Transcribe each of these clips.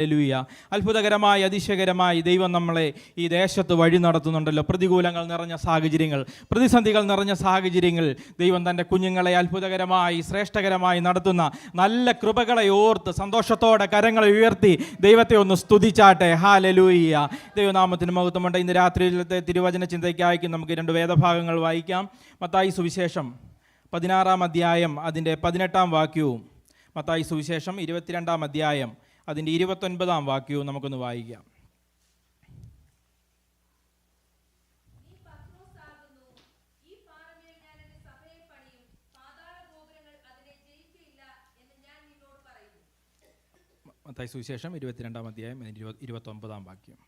Hallelujah. അത്ഭുതകരമായി അതിശയകരമായി ദൈവം നമ്മളെ ഈ ദേശത്ത് വഴി നടത്തുന്നുണ്ടല്ലോ. പ്രതികൂലങ്ങൾ നിറഞ്ഞ സാഹചര്യങ്ങൾ, പ്രതിസന്ധികൾ നിറഞ്ഞ സാഹചര്യങ്ങൾ ദൈവം തൻ്റെ കുഞ്ഞുങ്ങളെ അത്ഭുതകരമായി ശ്രേഷ്ഠകരമായി നടത്തുന്ന നല്ല കൃപകളെ ഓർത്ത് സന്തോഷത്തോടെ കരങ്ങളെ ഉയർത്തി ദൈവത്തെ ഒന്ന് സ്തുതിച്ചാട്ടെ. ഹല്ലേലൂയ. ദൈവനാമത്തിന് മഹത്വമുണ്ട്. ഇന്ന് രാത്രിയിലത്തെ തിരുവചന ചിന്തയ്ക്കായി നമുക്ക് 2 വേദഭാഗങ്ങൾ വായിക്കാം. മത്തായി സുവിശേഷം 16-ാം അധ്യായം അതിൻ്റെ 18-ാം വാക്യവും മത്തായി സുവിശേഷം 22-ാം അധ്യായം അതിൻ്റെ 29-ാം വാക്യവും നമുക്കൊന്ന് വായിക്കാം. മത്തായി സുവിശേഷം 22-ാം അധ്യായം 29-ാം വാക്യം.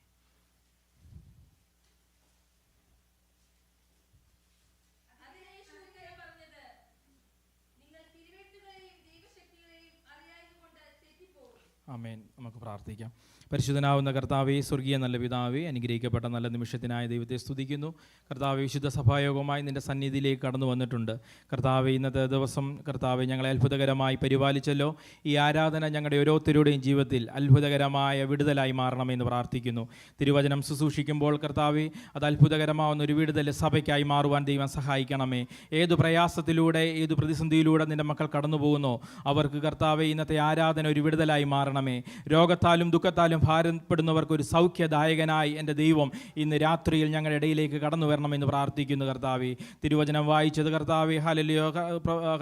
ആമേൻ. നമുക്ക് പ്രാർത്ഥിക്കാം. പരിശുദ്ധനാവുന്ന കർത്താവേ, സ്വർഗീയ നല്ല പിതാവേ, അനുഗ്രഹിക്കപ്പെട്ട നല്ല നിമിഷത്തിനായി ദൈവത്തെ സ്തുതിക്കുന്നു. കർത്താവേ, വിശുദ്ധ സഭായോഗമായി നിൻ്റെ സന്നിധിയിലേക്ക് കടന്നു വന്നിട്ടുണ്ട്. കർത്താവേ, ഇന്നത്തെ ദിവസം കർത്താവേ ഞങ്ങളെ അത്ഭുതകരമായി പരിപാലിച്ചല്ലോ. ഈ ആരാധന ഞങ്ങളുടെ ഓരോരുത്തരുടെയും ജീവിതത്തിൽ അത്ഭുതകരമായ വിടുതലായി മാറണമെന്ന് പ്രാർത്ഥിക്കുന്നു. തിരുവചനം ശുശ്രൂഷിക്കുമ്പോൾ കർത്താവേ, അത് അത്ഭുതകരമാവുന്ന ഒരു വിടുതൽ സഭയ്ക്കായി മാറുവാൻ ദൈവം സഹായിക്കണമേ. ഏതു പ്രയാസത്തിലൂടെ, ഏതു പ്രതിസന്ധിയിലൂടെ നിൻ്റെ മക്കൾ കടന്നു പോകുന്നോ അവർക്ക് കർത്താവേ ഇന്നത്തെ ആരാധന ഒരു വിടുതലായി മാറണമേ. രോഗത്താലും ദുഃഖത്താലും ഭാരപ്പെടുന്നവർക്ക് ഒരു സൗഖ്യദായകനായി എൻ്റെ ദൈവം ഇന്ന് രാത്രിയിൽ ഞങ്ങളുടെ ഇടയിലേക്ക് കടന്നു വരണമെന്ന് പ്രാർത്ഥിക്കുന്നു. കർത്താവേ, തിരുവചനം വായിച്ചത് കർത്താവേ, ഹല്ലേലൂയ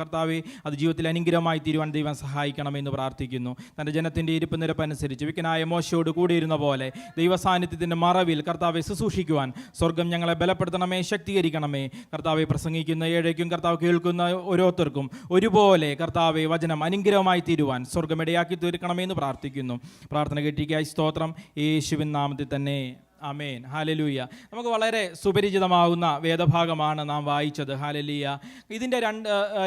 കർത്താവേ, അത് ജീവിതത്തിൽ അനുഗ്രഹമായി തീരുവാൻ ദൈവം സഹായിക്കണമെന്ന് പ്രാർത്ഥിക്കുന്നു. തൻ്റെ ജനത്തിൻ്റെ ഇരിപ്പ് നിരപ്പനുസരിച്ച് വിക്കനായ മോശയോട് കൂടിയിരുന്ന പോലെ ദൈവസാന്നിധ്യത്തിൻ്റെ മറവിൽ കർത്താവെ ശുശ്രൂഷിക്കുവാൻ സ്വർഗം ഞങ്ങളെ ബലപ്പെടുത്തണമേ, ശക്തീകരിക്കണമേ. കർത്താവെ, പ്രസംഗിക്കുന്ന ഏഴയ്ക്കും കർത്താവ് കേൾക്കുന്ന ഓരോരുത്തർക്കും ഒരുപോലെ കർത്താവെ വചനം അനുഗ്രഹമായി തീരുവാൻ സ്വർഗം ഇടയാക്കി തീർക്കണമെന്ന് പ്രാർത്ഥിക്കുന്നു. പ്രാർത്ഥന കേട്ടിരിക്കായി സ്തോത്രം. യേശുവിൻ നാമത്തിൽ തന്നെ ആമേൻ. ഹല്ലേലൂയ. നമുക്ക് വളരെ സുപരിചിതമാകുന്ന വേദഭാഗമാണ് നാം വായിച്ചത്. ഹല്ലേലൂയ. ഇതിൻ്റെ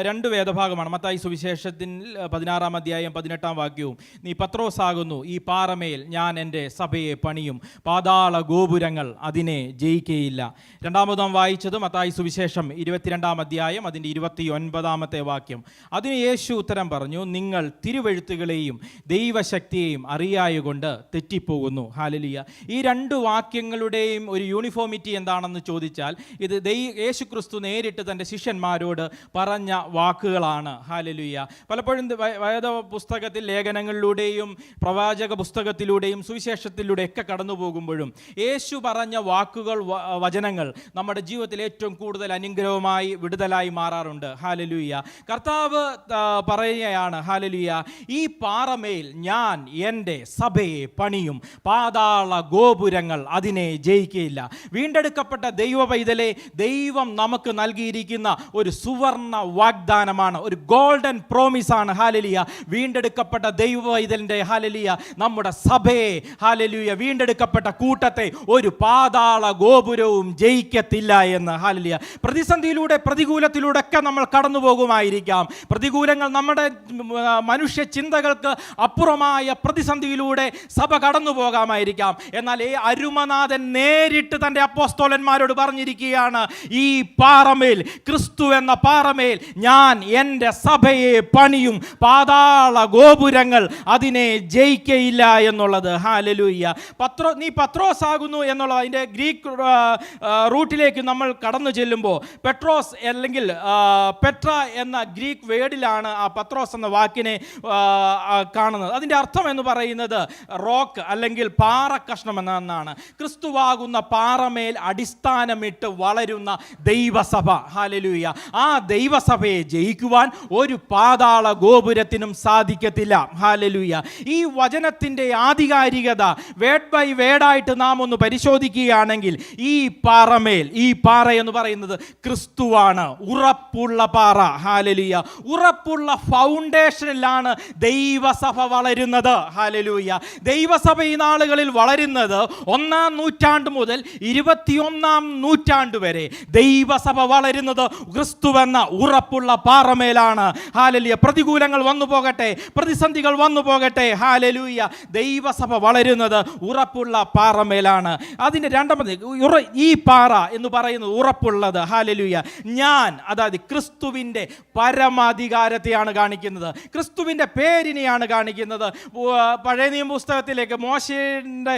രണ്ട് വേദഭാഗമാണ്. മത്തായി സുവിശേഷത്തിൽ 16-ാം അധ്യായം 18-ാം വാക്യവും, നീ പത്രോസാകുന്നു, ഈ പാറമേൽ ഞാൻ എൻ്റെ സഭയെ പണിയും, പാതാള ഗോപുരങ്ങൾ അതിനെ ജയിക്കുകയില്ല. രണ്ടാമതാം വായിച്ചത് മത്തായി സുവിശേഷം 22-ാം അധ്യായം അതിൻ്റെ 29-ാമത്തെ വാക്യം. അതിന് യേശു ഉത്തരം പറഞ്ഞു, നിങ്ങൾ തിരുവെഴുത്തുകളെയും ദൈവശക്തിയെയും അറിയായകൊണ്ട് തെറ്റിപ്പോകുന്നു. ഹല്ലേലൂയ. ഈ രണ്ട് വാക്യങ്ങളുടെയും ഒരു യൂണിഫോമിറ്റി എന്താണെന്ന് ചോദിച്ചാൽ ഇത് യേശു ക്രിസ്തു നേരിട്ട് തൻ്റെ ശിഷ്യന്മാരോട് പറഞ്ഞ വാക്കുകളാണ്. ഹല്ലേലൂയ. പലപ്പോഴും വേദ പുസ്തകത്തിൽ ലേഖനങ്ങളിലൂടെയും പ്രവാചക പുസ്തകത്തിലൂടെയും സുവിശേഷത്തിലൂടെയൊക്കെ കടന്നു പോകുമ്പോഴും യേശു പറഞ്ഞ വാക്കുകൾ, വചനങ്ങൾ നമ്മുടെ ജീവിതത്തിൽ ഏറ്റവും കൂടുതൽ അനുഗ്രഹമായി വിടുതലായി മാറാറുണ്ട്. ഹല്ലേലൂയ. കർത്താവ് പറയുകയാണ്, ഹല്ലേലൂയ, ഈ പാറമേൽ ഞാൻ എൻ്റെ സഭയെ പണിയും, പാതാള ഗോപുരങ്ങൾ അതിനെ ജയിക്കുകയില്ല. വീണ്ടെടുക്കപ്പെട്ട ദൈവ പൈതലെ, ദൈവം നമുക്ക് നൽകിയിരിക്കുന്ന ഒരു സുവർണ വാഗ്ദാനമാണ്, ഒരു ഗോൾഡൻ പ്രോമിസാണ്. ഹല്ലേലൂയ. വീണ്ടെടുക്കപ്പെട്ട ദൈവ പൈതലിൻ്റെ, ഹല്ലേലൂയ, നമ്മുടെ സഭയെ, ഹല്ലേലൂയ, വീണ്ടെടുക്കപ്പെട്ട കൂട്ടത്തെ ഒരു പാതാള ഗോപുരവും ജയിക്കത്തില്ല എന്ന്. ഹല്ലേലൂയ. പ്രതിസന്ധിയിലൂടെ, പ്രതികൂലത്തിലൂടെ ഒക്കെ നമ്മൾ കടന്നു പോകുമായിരിക്കാം. പ്രതികൂലങ്ങൾ നമ്മുടെ മനുഷ്യ ചിന്തകൾക്ക് അപ്പുറമായ പ്രതിസന്ധിയിലൂടെ സഭ കടന്നു പോകാമായിരിക്കാം. എന്നാൽ അരുമനാഥൻ നേരിട്ട് തൻ്റെ അപ്പോസ്തലന്മാരോട് പറഞ്ഞിരിക്കുകയാണ്, ഈ പാറമേൽ, ക്രിസ്തു എന്ന പാറമേൽ ഞാൻ എൻ്റെ സഭയെ പണിയും, പാതാള ഗോപുരങ്ങൾ അതിനെ ജയിക്കയില്ല എന്നുള്ളത്. ഹല്ലേലൂയ. നീ പത്രോസ് ആകുന്നു എന്നുള്ള അതിൻ്റെ ഗ്രീക്ക് റൂട്ടിലേക്ക് നമ്മൾ കടന്നു ചെല്ലുമ്പോൾ പെട്രോസ് അല്ലെങ്കിൽ പെട്ര എന്ന ഗ്രീക്ക് വേർഡിലാണ് ആ പത്രോസ് എന്ന വാക്കിനെ കാണുന്നത്. അതിൻ്റെ അർത്ഥം എന്ന് പറയുന്നത് റോക്ക് അല്ലെങ്കിൽ പാറ കഷ്ണം എന്നാണ്. ക്രിസ്തുവാകുന്ന പാറമേൽ അടിസ്ഥാനമിട്ട് വളരുന്ന ദൈവസഭ. ഹല്ലേലൂയ. ആ ദൈവസഭയെ ജയിക്കുവാൻ ഒരു പാതാള ഗോപുരത്തിനും സാധിക്കത്തില്ല. ഹല്ലേലൂയ. ഈ വചനത്തിൻ്റെ ആധികാരികത വേഡ് ബൈ വേഡായിട്ട് നാം ഒന്ന് പരിശോധിക്കുകയാണെങ്കിൽ ഈ പാറമേൽ, ഈ പാറ എന്ന് പറയുന്നത് ക്രിസ്തുവാണ്. ഉറപ്പുള്ള പാറ. ഹല്ലേലൂയ. ഉറപ്പുള്ള ഫൗണ്ടേഷനിലാണ് ദൈവസഭ വളരുന്നത്. ഹല്ലേലൂയ. ദൈവസഭ ഈ നാളുകളിൽ വളരുന്നത് 1 ഒന്നാം നൂറ്റാണ്ട് മുതൽ 21-ാം നൂറ്റാണ്ട് വരെ ദൈവസഭ വളരുന്നത് ക്രിസ്തുവെന്ന ഉറപ്പുള്ള പാറമേലാണ്. ഹല്ലേലൂയ. പ്രതികൂലങ്ങൾ വന്നു പോകട്ടെ, പ്രതിസന്ധികൾ വന്നു പോകട്ടെ, ഹല്ലേലൂയ, ദൈവസഭ വളരുന്നത് ഉറപ്പുള്ള പാറമേലാണ്. അതിൻ്റെ രണ്ടാമത് ഈ പാറ എന്ന് പറയുന്നത് ഉറപ്പുള്ളത്, ഹല്ലേലൂയ, ഞാൻ, അതായത് ക്രിസ്തുവിൻ്റെ പരമാധികാരത്തെയാണ് കാണിക്കുന്നത്, ക്രിസ്തുവിൻ്റെ പേരിനെയാണ് കാണിക്കുന്നത്. പഴയ നിയമ പുസ്തകത്തിലേക്ക് മോശയുടെ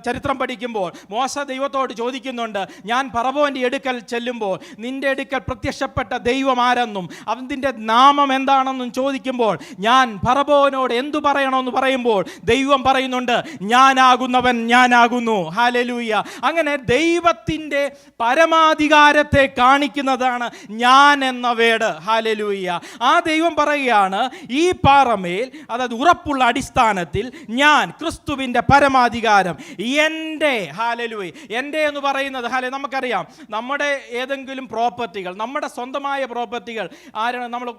ചരിത്രം പഠിക്കുമ്പോൾ മോശ ദൈവത്തോട് ചോദിക്കുന്നുണ്ട്, ഞാൻ ഫറവോൻ്റെ അടുക്കൽ ചെല്ലുമ്പോൾ നിന്റെ അടുക്കൽ പ്രത്യക്ഷപ്പെട്ട ദൈവം ആരെന്നും അതിൻ്റെ നാമം എന്താണെന്നും ചോദിക്കുമ്പോൾ ഞാൻ ഫറവോനോട് എന്തു പറയണമെന്ന് പറയുമ്പോൾ ദൈവം പറയുന്നുണ്ട്, ഞാനാകുന്നവൻ ഞാനാകുന്നു. ഹല്ലേലൂയ. അങ്ങനെ ദൈവത്തിൻ്റെ പരമാധികാരത്തെ കാണിക്കുന്നതാണ് ഞാൻ എന്ന വേട്. ഹല്ലേലൂയ. ആ ദൈവം പറയുകയാണ്, ഈ പാറമേൽ, അതായത് ഉറപ്പുള്ള അടിസ്ഥാനത്തിൽ ഞാൻ ക്രിസ്തുവിൻ്റെ പരമാധികാരം എൻ്റെ, ഹല്ലേലൂയ, എൻ്റെ എന്ന് പറയുന്നത്, നമുക്കറിയാം നമ്മുടെ ഏതെങ്കിലും പ്രോപ്പർട്ടികൾ, നമ്മുടെ സ്വന്തമായ പ്രോപ്പർട്ടികൾ ആരാണ് നമ്മൾ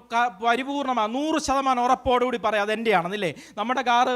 പരിപൂർണമാണ് 100% ഉറപ്പോടുകൂടി പറയാം അതെൻ്റെയാണെന്നില്ലേ. നമ്മുടെ കാറ്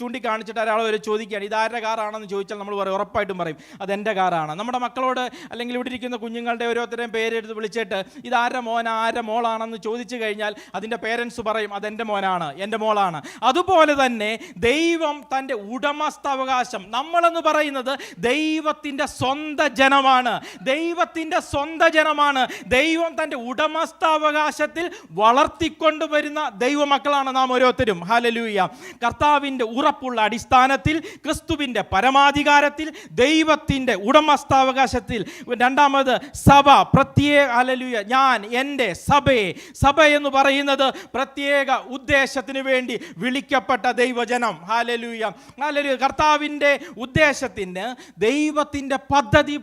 ചൂണ്ടിക്കാണിച്ചിട്ട് ഒരാൾ വരെ ചോദിക്കുകയാണ് ഇതാരുടെ കാറാണെന്ന് ചോദിച്ചാൽ നമ്മൾ പറയും, ഉറപ്പായിട്ടും പറയും അതെൻ്റെ കാറാണ്. നമ്മുടെ മക്കളോട് അല്ലെങ്കിൽ ഇവിടെ ഇരിക്കുന്ന കുഞ്ഞുങ്ങളുടെ ഓരോരുത്തരെയും പേരെടുത്ത് വിളിച്ചിട്ട് ഇതാരുടെ മോനാ ആരുടെ മോളാണെന്ന് ചോദിച്ചു കഴിഞ്ഞാൽ അതിൻ്റെ പേരൻസ് പറയും അതെൻ്റെ മോനാണ്, എൻ്റെ മോളാണ്. അതുപോലെ തന്നെ ദൈവം തൻ്റെ ഉടമസ്ഥാവകാശം, നമ്മളെന്ന് പറയുന്നത് ദൈവത്തിൻ്റെ സ്വന്തം ജനമാണ്, ദൈവത്തിൻ്റെ സ്വന്തം ജനമാണ്. ദൈവം തൻ്റെ ഉടമസ്ഥാവകാശത്തിൽ വളർത്തിക്കൊണ്ടുവരുന്ന ദൈവമക്കളാണ് നാം ഓരോരുത്തരും. ഹല്ലേലൂയ. കർത്താവിൻ്റെ ഉറപ്പുള്ള അടിസ്ഥാനത്തിൽ, ക്രിസ്തുവിൻ്റെ പരമാധികാരത്തിൽ, ദൈവത്തിൻ്റെ ഉടമസ്ഥാവകാശത്തിൽ. രണ്ടാമത് സഭ, പ്രത്യേക, ഹല്ലേലൂയ, ഞാൻ എൻ്റെ സഭയെ, സഭ എന്ന് പറയുന്നത് പ്രത്യേക ഉദ്ദേശത്തിന് വേണ്ടി വിളിക്കപ്പെട്ട ദൈവജനം. ഹല്ലേലൂയ. ഹല്ലേലൂയ. കർത്താവിൻ്റെ ഉദ്ദേശത്തിന്, ദൈവത്തിൻ്റെ പദ്ധതി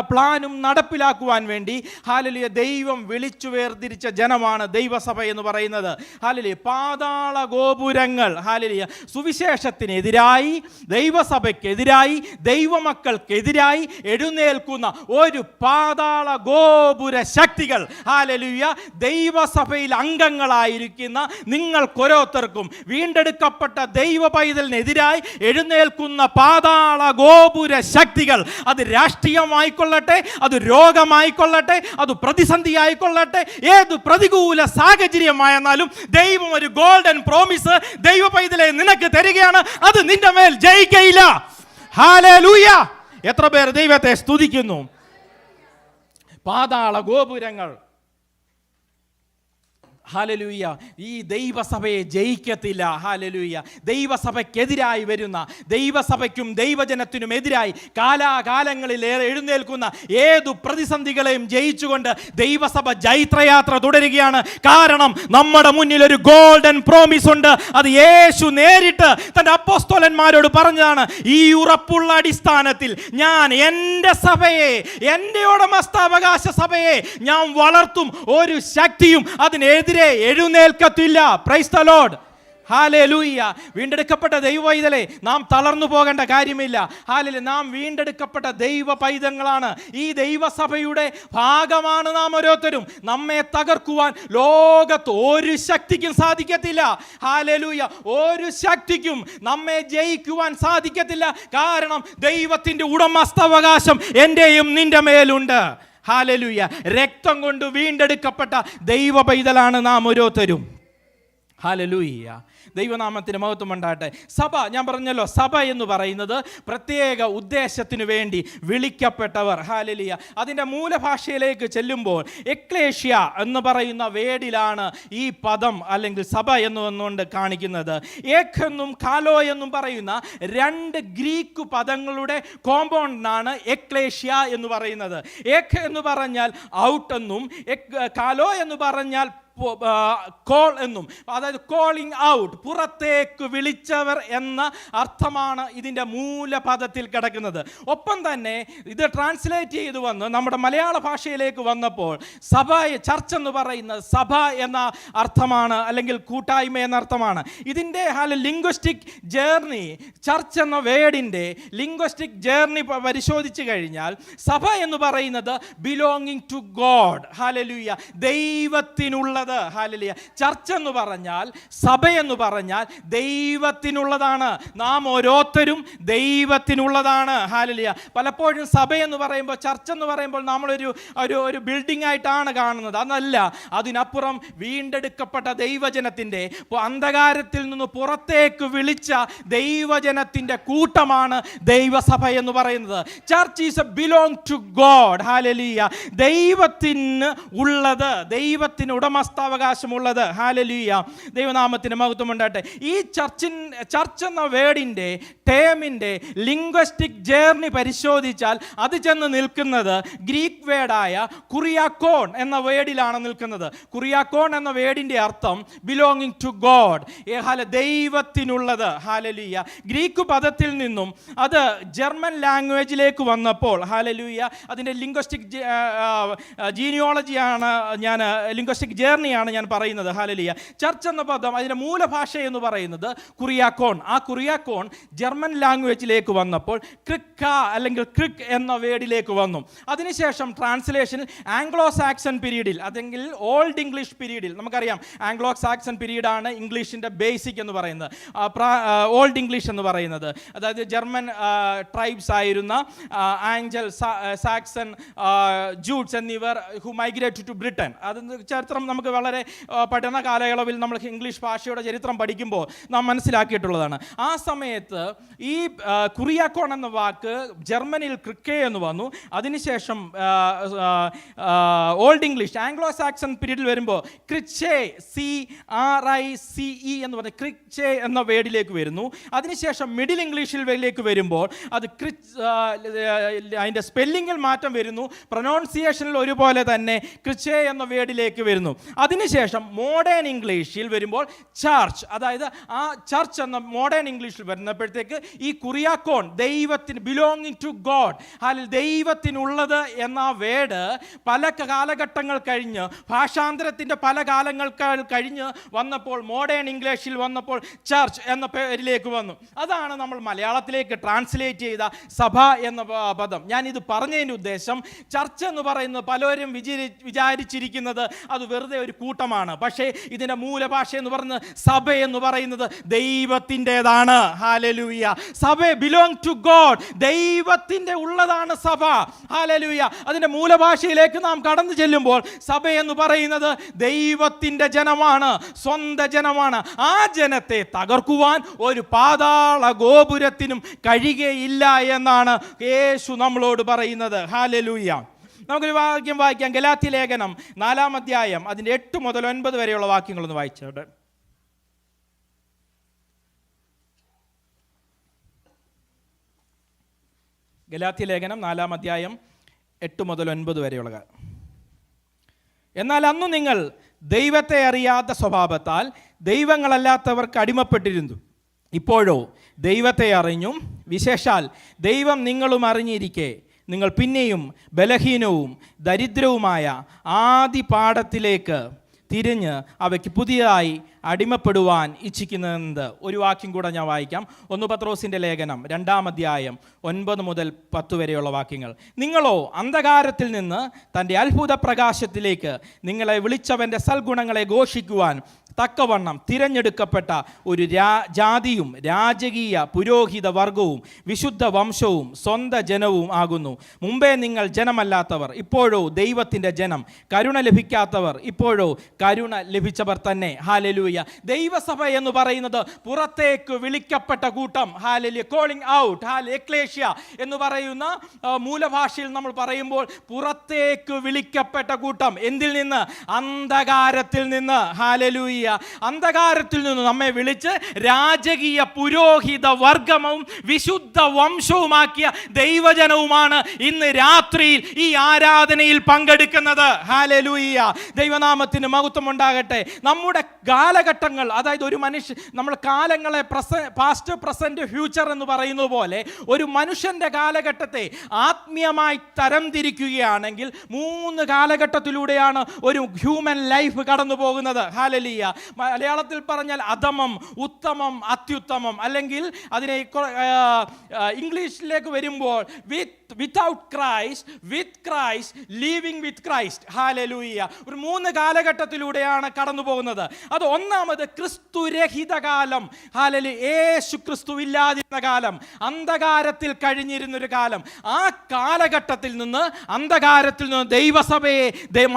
പ്ലാനും നടപ്പിലാക്കുവാൻ വേണ്ടി, ഹല്ലേലൂയ, ദൈവം വിളിച്ചു വേർതിരിച്ച ജനമാണ് ദൈവസഭ എന്ന് പറയുന്നത്. ഹല്ലേലൂയ. പാതാള ഗോപുരങ്ങൾ, ഹല്ലേലൂയ, സുവിശേഷത്തിനെതിരായി, ദൈവസഭയ്ക്കെതിരായി, ദൈവമക്കൾക്കെതിരായി എഴുന്നേൽക്കുന്ന ഒരു പാതാള ഗോപുര ശക്തികൾ, ഹല്ലേലൂയ, ദൈവസഭയിൽ അംഗങ്ങളായിരിക്കുന്ന നിങ്ങൾക്കൊരോരുത്തർക്കും വീണ്ടെടുക്കപ്പെട്ട ദൈവ പൈതലിനെതിരായി എഴുന്നേൽക്കുന്ന പാതാള ഗോപുര ശക്തികൾ, അത് രാഷ്ട്രീയമായിക്കൊള്ളട്ടെ, അത് രോഗമായിക്കൊള്ളട്ടെ, അത് പ്രതിസന്ധി ആയിക്കൊള്ളട്ടെ, ഏത് പ്രതികൂല സാഹചര്യമായെന്നാലും ദൈവം ഒരു ഗോൾഡൻ പ്രോമിസ് ദൈവ പൈതലെ നിനക്ക് തരികയാണ്, അത് നിന്റെ മേൽ ജയിക്കയില്ല. ഹല്ലേലൂയ. എത്ര പേർ ദൈവത്തെ സ്തുതിക്കുന്നു? പാതാള ഗോപുരങ്ങൾ, ഹല്ലേലൂയ, ഈ ദൈവസഭയെ ജയിക്കത്തില്ല. ഹല്ലേലൂയ. ദൈവസഭയ്ക്കെതിരായി വരുന്ന, ദൈവസഭയ്ക്കും ദൈവജനത്തിനും എതിരായി കാലാകാലങ്ങളിൽ എഴുന്നേൽക്കുന്ന ഏതു പ്രതിസന്ധികളെയും ജയിച്ചുകൊണ്ട് ദൈവസഭ ജൈത്രയാത്ര തുടരുകയാണ്. കാരണം നമ്മുടെ മുന്നിൽ ഒരു ഗോൾഡൻ പ്രോമിസ് ഉണ്ട്. അത് യേശു നേരിട്ട് തൻ്റെ അപ്പോസ്തലന്മാരോട് പറഞ്ഞതാണ്, ഈ ഉറപ്പുള്ള അടിസ്ഥാനത്തിൽ ഞാൻ എൻ്റെ സഭയെ, എൻ്റെ ഉടമസ്ഥാവകാശ സഭയെ ഞാൻ വളർത്തും, ഒരു ശക്തിയും അതിനെതിരെ എഴുന്നേൽക്കത്തില്ല. Praise the Lord. ഹല്ലേലൂയ. വീണ്ടെടുക്കപ്പെട്ട ദൈവ പൈതലെ, നാം തളർന്നു പോകേണ്ട കാര്യമില്ല. ഹല്ലേലൂയ. നാം വീണ്ടെടുക്കപ്പെട്ട ദൈവ പൈതങ്ങളാണ്. ഈ ദൈവസഭയുടെ ഭാഗമാണ് നാം ഓരോരുത്തരും. നമ്മെ തകർക്കുവാൻ ലോകത്ത് ഒരു ശക്തിക്കും സാധിക്കത്തില്ല. ഹല്ലേലൂയ. ഒരു ശക്തിക്കും നമ്മെ ജയിക്കുവാൻ സാധിക്കത്തില്ല. കാരണം ദൈവത്തിൻ്റെ ഉടമസ്ഥാവകാശം എൻ്റെയും നിന്റെ മേലുണ്ട്. ഹല്ലേലൂയ. രക്തം കൊണ്ട് വീണ്ടെടുക്കപ്പെട്ട ദൈവ പൈതലാണ് നാം ഓരോരുത്തരും. ഹല്ലേലൂയ. ദൈവനാമത്തിന് മഹത്വം ഉണ്ടാകട്ടെ. സഭ, ഞാൻ പറഞ്ഞല്ലോ, സഭ എന്ന് പറയുന്നത് പ്രത്യേക ഉദ്ദേശത്തിനു വേണ്ടി വിളിക്കപ്പെട്ടവർ. ഹല്ലേലൂയ. അതിൻ്റെ മൂലഭാഷയിലേക്ക് ചെല്ലുമ്പോൾ എക്ലേഷ്യ എന്ന് പറയുന്ന വേഡിലാണ് ഈ പദം അല്ലെങ്കിൽ സഭ എന്നുകൊണ്ട് കാണിക്കുന്നത്. ഏക് എന്നും കാലോ എന്നും പറയുന്ന രണ്ട് ഗ്രീക്ക് പദങ്ങളുടെ കോമ്പൗണ്ടാണ് എക്ലേഷ്യ എന്ന് പറയുന്നത്. ഏക് എന്ന് പറഞ്ഞാൽ ഔട്ട് എന്നും കാലോ എന്ന് പറഞ്ഞാൽ കോൾ എന്നും, അതായത് കോളിംഗ് ഔട്ട്, പുറത്തേക്ക് വിളിച്ചവർ എന്ന അർത്ഥമാണ് ഇതിൻ്റെ മൂലപദത്തിൽ കിടക്കുന്നത്. ഒപ്പം തന്നെ ഇത് ട്രാൻസ്ലേറ്റ് ചെയ്തു വന്ന് നമ്മുടെ മലയാള ഭാഷയിലേക്ക് വന്നപ്പോൾ സഭ, ചർച്ച് എന്ന് പറയുന്ന സഭ എന്ന അർത്ഥമാണ്, അല്ലെങ്കിൽ കൂട്ടായ്മ എന്ന അർത്ഥമാണ്. ഇതിൻ്റെ ലിംഗ്വിസ്റ്റിക് ജേർണി, ചർച്ച് എന്ന വേർഡിൻ്റെ ലിംഗ്വിസ്റ്റിക് ജേർണി പരിശോധിച്ച് കഴിഞ്ഞാൽ സഭ എന്ന് പറയുന്നത് ബിലോങ്ങിങ് ടു ഗോഡ്. ഹല്ലേലൂയ. ദൈവത്തിനുള്ള ദൈവത്തിനുള്ളത്. ഹല്ലേലൂയ. ചർച്ച് എന്ന് പറഞ്ഞാൽ, സഭയെന്ന് പറഞ്ഞാൽ ദൈവത്തിനുള്ളതാണ്. നാം ഓരോരുത്തരും ദൈവത്തിനുള്ളതാണ്. ഹല്ലേലൂയ. പലപ്പോഴും സഭയെന്ന് പറയുമ്പോൾ, ചർച്ച് എന്ന് പറയുമ്പോൾ നമ്മളൊരു ഒരു ബിൽഡിംഗ് ആയിട്ടാണ് കാണുന്നത്. അതല്ല, അതിനപ്പുറം വീണ്ടെടുക്കപ്പെട്ട ദൈവജനത്തിൻ്റെ, അന്ധകാരത്തിൽ നിന്ന് പുറത്തേക്ക് വിളിച്ച ദൈവജനത്തിൻ്റെ കൂട്ടമാണ് ദൈവസഭ എന്ന് പറയുന്നത്. Church is a belong to God. ഹല്ലേലൂയ. ദൈവത്തിന് ഉള്ളത്, ദൈവത്തിന് ഉടമസ്ഥാവകാശമുള്ളത്. ഹല്ലേലൂയ. ദൈവനാമത്തിന് മഹത്വം ഉണ്ടാകട്ടെ. ഈ ചർച്ച് എന്ന വേർഡിൻ്റെ, ടേമിൻ്റെ ലിംഗ്വിസ്റ്റിക് ജേർണി പരിശോധിച്ചാൽ അത് ചെന്ന് നിൽക്കുന്നത് ഗ്രീക്ക് വേർഡായ കുറിയാക്കോൺ എന്ന വേർഡിലാണ് നിൽക്കുന്നത്. കുറിയാക്കോൺ എന്ന വേർഡിൻ്റെ അർത്ഥം ബിലോങ്ങിങ് ടു ഗോഡ്, ദൈവത്തിനുള്ളത്. ഹല്ലേലൂയ. ഗ്രീക്ക് പദത്തിൽ നിന്നും അത് ജർമ്മൻ ലാംഗ്വേജിലേക്ക് വന്നപ്പോൾ, ഹല്ലേലൂയ, അതിൻ്റെ ലിംഗ്വിസ്റ്റിക് ജീനിയോളജിയാണ് ലിംഗ്വിസ്റ്റിക് ജേർണിയാണ് ഞാൻ പറയുന്നത്. ഹല്ലേലൂയ. ചർച്ച് എന്ന പദം, അതിൻ്റെ മൂലഭാഷ എന്ന് പറയുന്നത് കുറിയാക്കോൺ. ആ കുറിയാക്കോൺ ജർമ്മൻ ലാംഗ്വേജിലേക്ക് വന്നപ്പോൾ ക്രിക്ക അല്ലെങ്കിൽ ക്രിക്ക് എന്ന വേർഡിലേക്ക് വന്നു. അതിനുശേഷം ട്രാൻസ്ലേഷനിൽ ആംഗ്ലോ സാക്സൺ പീരീഡിൽ, അതെങ്കിൽ ഓൾഡ് ഇംഗ്ലീഷ് പീരീഡിൽ, നമുക്കറിയാം ആംഗ്ലോ സാക്സൺ പീരീഡാണ് ഇംഗ്ലീഷിൻ്റെ ബേസിക് എന്ന് പറയുന്നത്, ഓൾഡ് ഇംഗ്ലീഷ് എന്ന് പറയുന്നത്. അതായത് ജർമ്മൻ ട്രൈബ്സ് ആയിരുന്ന ആംഗൽ സാക്സൺ, ജൂട്ട്സ് എന്നിവർ ഹു മൈഗ്രേറ്റഡ് ടു ബ്രിട്ടൻ. അത് ചരിത്രം നമുക്ക് വളരെ പഠന കാലയളവിൽ നമ്മൾ ഇംഗ്ലീഷ് ഭാഷയുടെ ചരിത്രം പഠിക്കുമ്പോൾ നാം മനസ്സിലാക്കിയിട്ടുള്ളതാണ്. ആ സമയത്ത് ഈ കുറിയാക്കോൺ എന്ന വാക്ക് ജർമ്മനിയിൽ ക്രിക്കെ എന്ന് വന്നു. അതിനുശേഷം ഓൾഡ് ഇംഗ്ലീഷ് ആംഗ്ലോ സാക്സൺ പീരീഡിൽ വരുമ്പോൾ ക്രിച്ചെ, CRICE എന്ന് പറഞ്ഞ ക്രിച്ചെ എന്ന വേർഡിലേക്ക് വരുന്നു. അതിനുശേഷം മിഡിൽ ഇംഗ്ലീഷിലേക്ക് വരുമ്പോൾ അത് അതിൻ്റെ സ്പെല്ലിങ്ങിൽ മാറ്റം വരുന്നു, പ്രൊനൗൺസിയേഷനിൽ ഒരുപോലെ തന്നെ ക്രിച്ചെ എന്ന വേർഡിലേക്ക് വരുന്നു. അതിനുശേഷം മോഡേൺ ഇംഗ്ലീഷിൽ വരുമ്പോൾ ചർച്ച്, അതായത് ആ ചർച്ച് എന്ന മോഡേൺ ഇംഗ്ലീഷിൽ വരുന്നപ്പോഴത്തേക്ക് ഈ കുറിയാക്കോൺ, ദൈവത്തിന് ബിലോങ്ങിങ് ടു ഗോഡ്, ദൈവത്തിനുള്ളത് എന്ന വേർഡ് പല കാലഘട്ടങ്ങൾ കഴിഞ്ഞ്, ഭാഷാന്തരത്തിൻ്റെ പല കാലങ്ങൾ കഴിഞ്ഞ് വന്നപ്പോൾ, മോഡേൺ ഇംഗ്ലീഷിൽ വന്നപ്പോൾ ചർച്ച് എന്ന പേരിലേക്ക് വന്നു. അതാണ് നമ്മൾ മലയാളത്തിലേക്ക് ട്രാൻസ്ലേറ്റ് ചെയ്ത സഭ എന്ന പദം. ഞാനിത് പറഞ്ഞതിൻ്റെ ഉദ്ദേശം, ചർച്ച് എന്ന് പറയുന്നത് പലരും വിചാരിച്ചിരിക്കുന്നത് അത് വെറുതെ ഒരു കൂട്ടമാണ്. പക്ഷേ ഇതിൻ്റെ മൂലഭാഷ എന്ന് പറയുന്നത്, സഭ എന്ന് പറയുന്നത് ദൈവത്തിൻ്റെതാണ്. ഹല്ലേലൂയ. സഭ ബിലോങ് ടു ഗോഡ്, ദൈവത്തിൻ്റെ ഉള്ളതാണ് സഭ. ഹല്ലേലൂയ. അതിൻ്റെ മൂലഭാഷയിലേക്ക് നാം കടന്നു ചെല്ലുമ്പോൾ സഭ എന്ന് പറയുന്നത് ദൈവത്തിൻ്റെ ജനമാണ്, സ്വന്തം ജനമാണ്. ആ ജനത്തെ തകർക്കുവാൻ ഒരു പാതാള ഗോപുരത്തിനും കഴിയുകയില്ല എന്നാണ് യേശു നമ്മളോട് പറയുന്നത്. ഹല്ലേലൂയ. നമുക്കൊരു വാക്യം വായിക്കാം. ഗലാത്യ ലേഖനം 4-ാം അധ്യായം അതിൻ്റെ 8 മുതൽ 9 വരെയുള്ള വാക്യങ്ങളൊന്ന് വായിച്ചോട്ടെ. ഗലാത്യ ലേഖനം 4-ാം അധ്യായം 8 മുതൽ 9 വരെയുള്ള. എന്നാൽ അന്നു നിങ്ങൾ ദൈവത്തെ അറിയാത്ത സ്വഭാവത്താൽ ദൈവങ്ങളല്ലാത്തവർക്ക് അടിമപ്പെട്ടിരുന്നു. ഇപ്പോഴോ ദൈവത്തെ അറിഞ്ഞും, വിശേഷാൽ ദൈവം നിങ്ങളും അറിഞ്ഞിരിക്കെ നിങ്ങൾ പിന്നെയും ബലഹീനവും ദരിദ്രവുമായ ആദി പാഠത്തിലേക്ക് തിരിഞ്ഞ് അവയ്ക്ക് പുതിയതായി അടിമപ്പെടുവാൻ ഇച്ഛിക്കുന്നത്. ഒരു വാക്യം കൂടെ ഞാൻ വായിക്കാം. 1 പത്രോസിൻ്റെ ലേഖനം 2-ാം അധ്യായം 9 മുതൽ 10 വരെയുള്ള വാക്യങ്ങൾ. നിങ്ങളോ അന്ധകാരത്തിൽ നിന്ന് തൻ്റെ അത്ഭുത പ്രകാശത്തിലേക്ക് നിങ്ങളെ വിളിച്ചവൻ്റെ സൽഗുണങ്ങളെ ഘോഷിക്കുവാൻ തക്കവണ്ണം തിരഞ്ഞെടുക്കപ്പെട്ട ഒരു ജാതിയും രാജകീയ പുരോഹിത വർഗവും വിശുദ്ധ വംശവും സ്വന്ത ജനവും ആകുന്നു. മുമ്പേ നിങ്ങൾ ജനമല്ലാത്തവർ, ഇപ്പോഴോ ദൈവത്തിൻ്റെ ജനം, കരുണ ലഭിക്കാത്തവർ, ഇപ്പോഴോ കരുണ ലഭിച്ചവർ തന്നെ. ഹല്ലേലൂയ. ദൈവസഭ എന്ന് പറയുന്നത് പുറത്തേക്ക് വിളിക്കപ്പെട്ട കൂട്ടം. ഹല്ലേലൂയ. കോളിംഗ് ഔട്ട്, എക്ലേഷ്യ എന്ന് പറയുന്ന മൂലഭാഷയിൽ നമ്മൾ പറയുമ്പോൾ പുറത്തേക്ക് വിളിക്കപ്പെട്ട കൂട്ടം. എന്തിൽ നിന്ന്? അന്ധകാരത്തിൽ നിന്ന്. ഹല്ലേലൂയ. അന്ധകാരത്തിൽ നിന്ന് നമ്മെ വിളിച്ച് രാജകീയ പുരോഹിത വർഗവും വിശുദ്ധ വംശവുമാക്കിയ ദൈവജനവുമാണ് ഇന്ന് രാത്രിയിൽ ഈ ആരാധനയിൽ പങ്കെടുക്കുന്നത്. ഹല്ലേലൂയ. ദൈവനാമത്തിന് മഹത്വം ഉണ്ടാകട്ടെ. നമ്മുടെ കാലഘട്ടങ്ങൾ, അതായത് ഒരു നമ്മൾ കാലങ്ങളെ പാസ്റ്റ്, പ്രസന്റ്, ഫ്യൂച്ചർ എന്ന് പറയുന്നത് പോലെ ഒരു മനുഷ്യന്റെ കാലഘട്ടത്തെ ആത്മീയമായി തരംതിരിക്കുകയാണെങ്കിൽ 3 കാലഘട്ടത്തിലൂടെയാണ് ഒരു ഹ്യൂമൻ ലൈഫ് കടന്നു പോകുന്നത്. ഹല്ലേലൂയ. മലയാളത്തിൽ പറഞ്ഞാൽ അധമം, ഉത്തമം, അത്യുത്തമം, അല്ലെങ്കിൽ അതിനെ ഇംഗ്ലീഷിലേക്ക് വരുമ്പോൾ വിത്തൗട്ട് ക്രൈസ്റ്റ്, വിത്ത് ക്രൈസ്റ്റ്, ലിവിങ് വിത്ത് ക്രൈസ്റ്റ്. ഹല്ലേലൂയ. ഒരു 3 കാലഘട്ടത്തിലൂടെയാണ് കടന്നു പോകുന്നത്. അത് ഒന്നാമത് ക്രിസ്തുരഹിത കാലം. ഹല്ലേലൂയ. യേശു ക്രിസ്തു ഇല്ലാതിരുന്ന കാലം, അന്ധകാരത്തിൽ കഴിഞ്ഞിരുന്നൊരു കാലം. ആ കാലഘട്ടത്തിൽ നിന്ന്, അന്ധകാരത്തിൽ നിന്ന് ദൈവസഭയെ,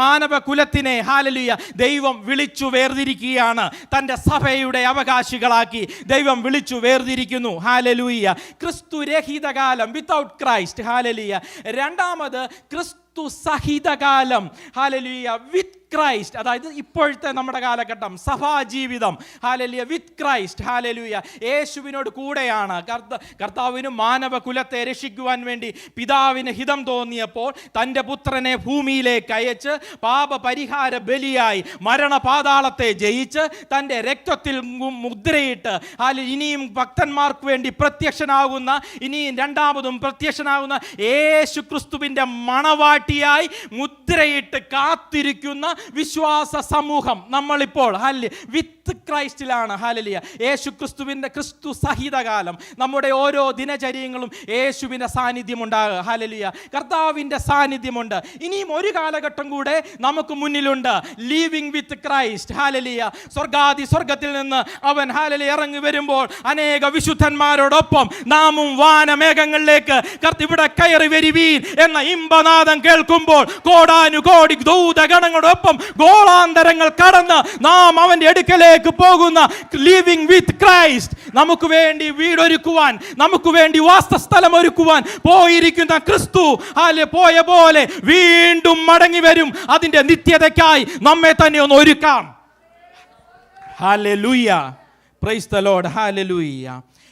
മാനവ കുലത്തിനെ ഹല്ലേലൂയ ദൈവം വിളിച്ചു വേർതിരിക്കുകയാണ്. തൻ്റെ സഭയുടെ അവകാശികളാക്കി ദൈവം വിളിച്ചു വേർതിരിക്കുന്നു. ഹല്ലേലൂയ. ക്രിസ്തുരഹിത കാലം, വിത്തൗട്ട് ക്രൈസ്റ്റ്. ഹല്ലേലൂയ. രണ്ടാമത് ക്രിസ്തു സഹിതകാലം. ഹല്ലേലൂയ. വിത്ത് ക്രൈസ്റ്റ്, അതായത് ഇപ്പോഴത്തെ നമ്മുടെ കാലഘട്ടം, സഭാജീവിതം. ഹല്ലേലൂയ. വിത്ത് ക്രൈസ്റ്റ്. ഹല്ലേലൂയ. യേശുവിനോട് കൂടെയാണ്. കർത്താവിന് മാനവ കുലത്തെ രക്ഷിക്കുവാൻ വേണ്ടി പിതാവിന് ഹിതം തോന്നിയപ്പോൾ തൻ്റെ പുത്രനെ ഭൂമിയിലേക്ക് അയച്ച് പാപപരിഹാര ബലിയായി മരണപാതാളത്തെ ജയിച്ച് തൻ്റെ രക്തത്തിൽ മുദ്രയിട്ട് ഇനിയും ഭക്തന്മാർക്ക് വേണ്ടി പ്രത്യക്ഷനാകുന്ന, ഇനിയും രണ്ടാമതും പ്രത്യക്ഷനാകുന്ന യേശു ക്രിസ്തുവിൻ്റെ മണവാട്ടിയായി മുദ്രയിട്ട് കാത്തിരിക്കുന്ന വിശ്വാസ സമൂഹം നമ്മളിപ്പോൾ വിത്ത് ക്രൈസ്റ്റിലാണ്. ഹല്ലേലൂയ. യേശു ക്രിസ്തുവിൻ്റെ ക്രിസ്തു സഹിതകാലം. നമ്മുടെ ഓരോ ദിനചര്യങ്ങളും യേശുവിൻ്റെ സാന്നിധ്യം ഉണ്ടാകുക. ഹല്ലേലൂയ. കർത്താവിൻ്റെ സാന്നിധ്യമുണ്ട്. ഇനിയും ഒരു കാലഘട്ടം കൂടെ നമുക്ക് മുന്നിലുണ്ട്. ലിവിങ് വിത്ത് ക്രൈസ്റ്റ്. ഹല്ലേലൂയ. സ്വർഗത്തിൽ നിന്ന് അവൻ ഹല്ലേലൂയ ഇറങ്ങി വരുമ്പോൾ അനേക വിശുദ്ധന്മാരോടൊപ്പം നാമും വാനമേഘങ്ങളിലേക്ക് ഇവിടെ കയറി വരുവീൻ എന്ന ഇമ്പനാദം കേൾക്കുമ്പോൾ കോടാനുകോടി ദൂതഗണങ്ങളോടൊപ്പം ഗോളാന്തരങ്ങൾ കടന്ന് നാം അവന്റെ അടുക്കലേക്ക് പോകുന്ന ലിവിങ് വിത്ത് ക്രൈസ്റ്റ്. നമുക്ക് വേണ്ടി വീടൊരുക്കുവാൻ, നമുക്ക് വേണ്ടി വാസസ്ഥലം ഒരുക്കുവാൻ പോയിരിക്കുന്ന ക്രിസ്തു പോയ പോലെ വീണ്ടും മടങ്ങി വരും. അതിന്റെ നിത്യതയ്ക്കായി നമ്മെ തന്നെ ഒന്ന് ഒരുക്കാം. ഹല്ലേലൂയ. Praise the Lord. ഹല്ലേലൂയ.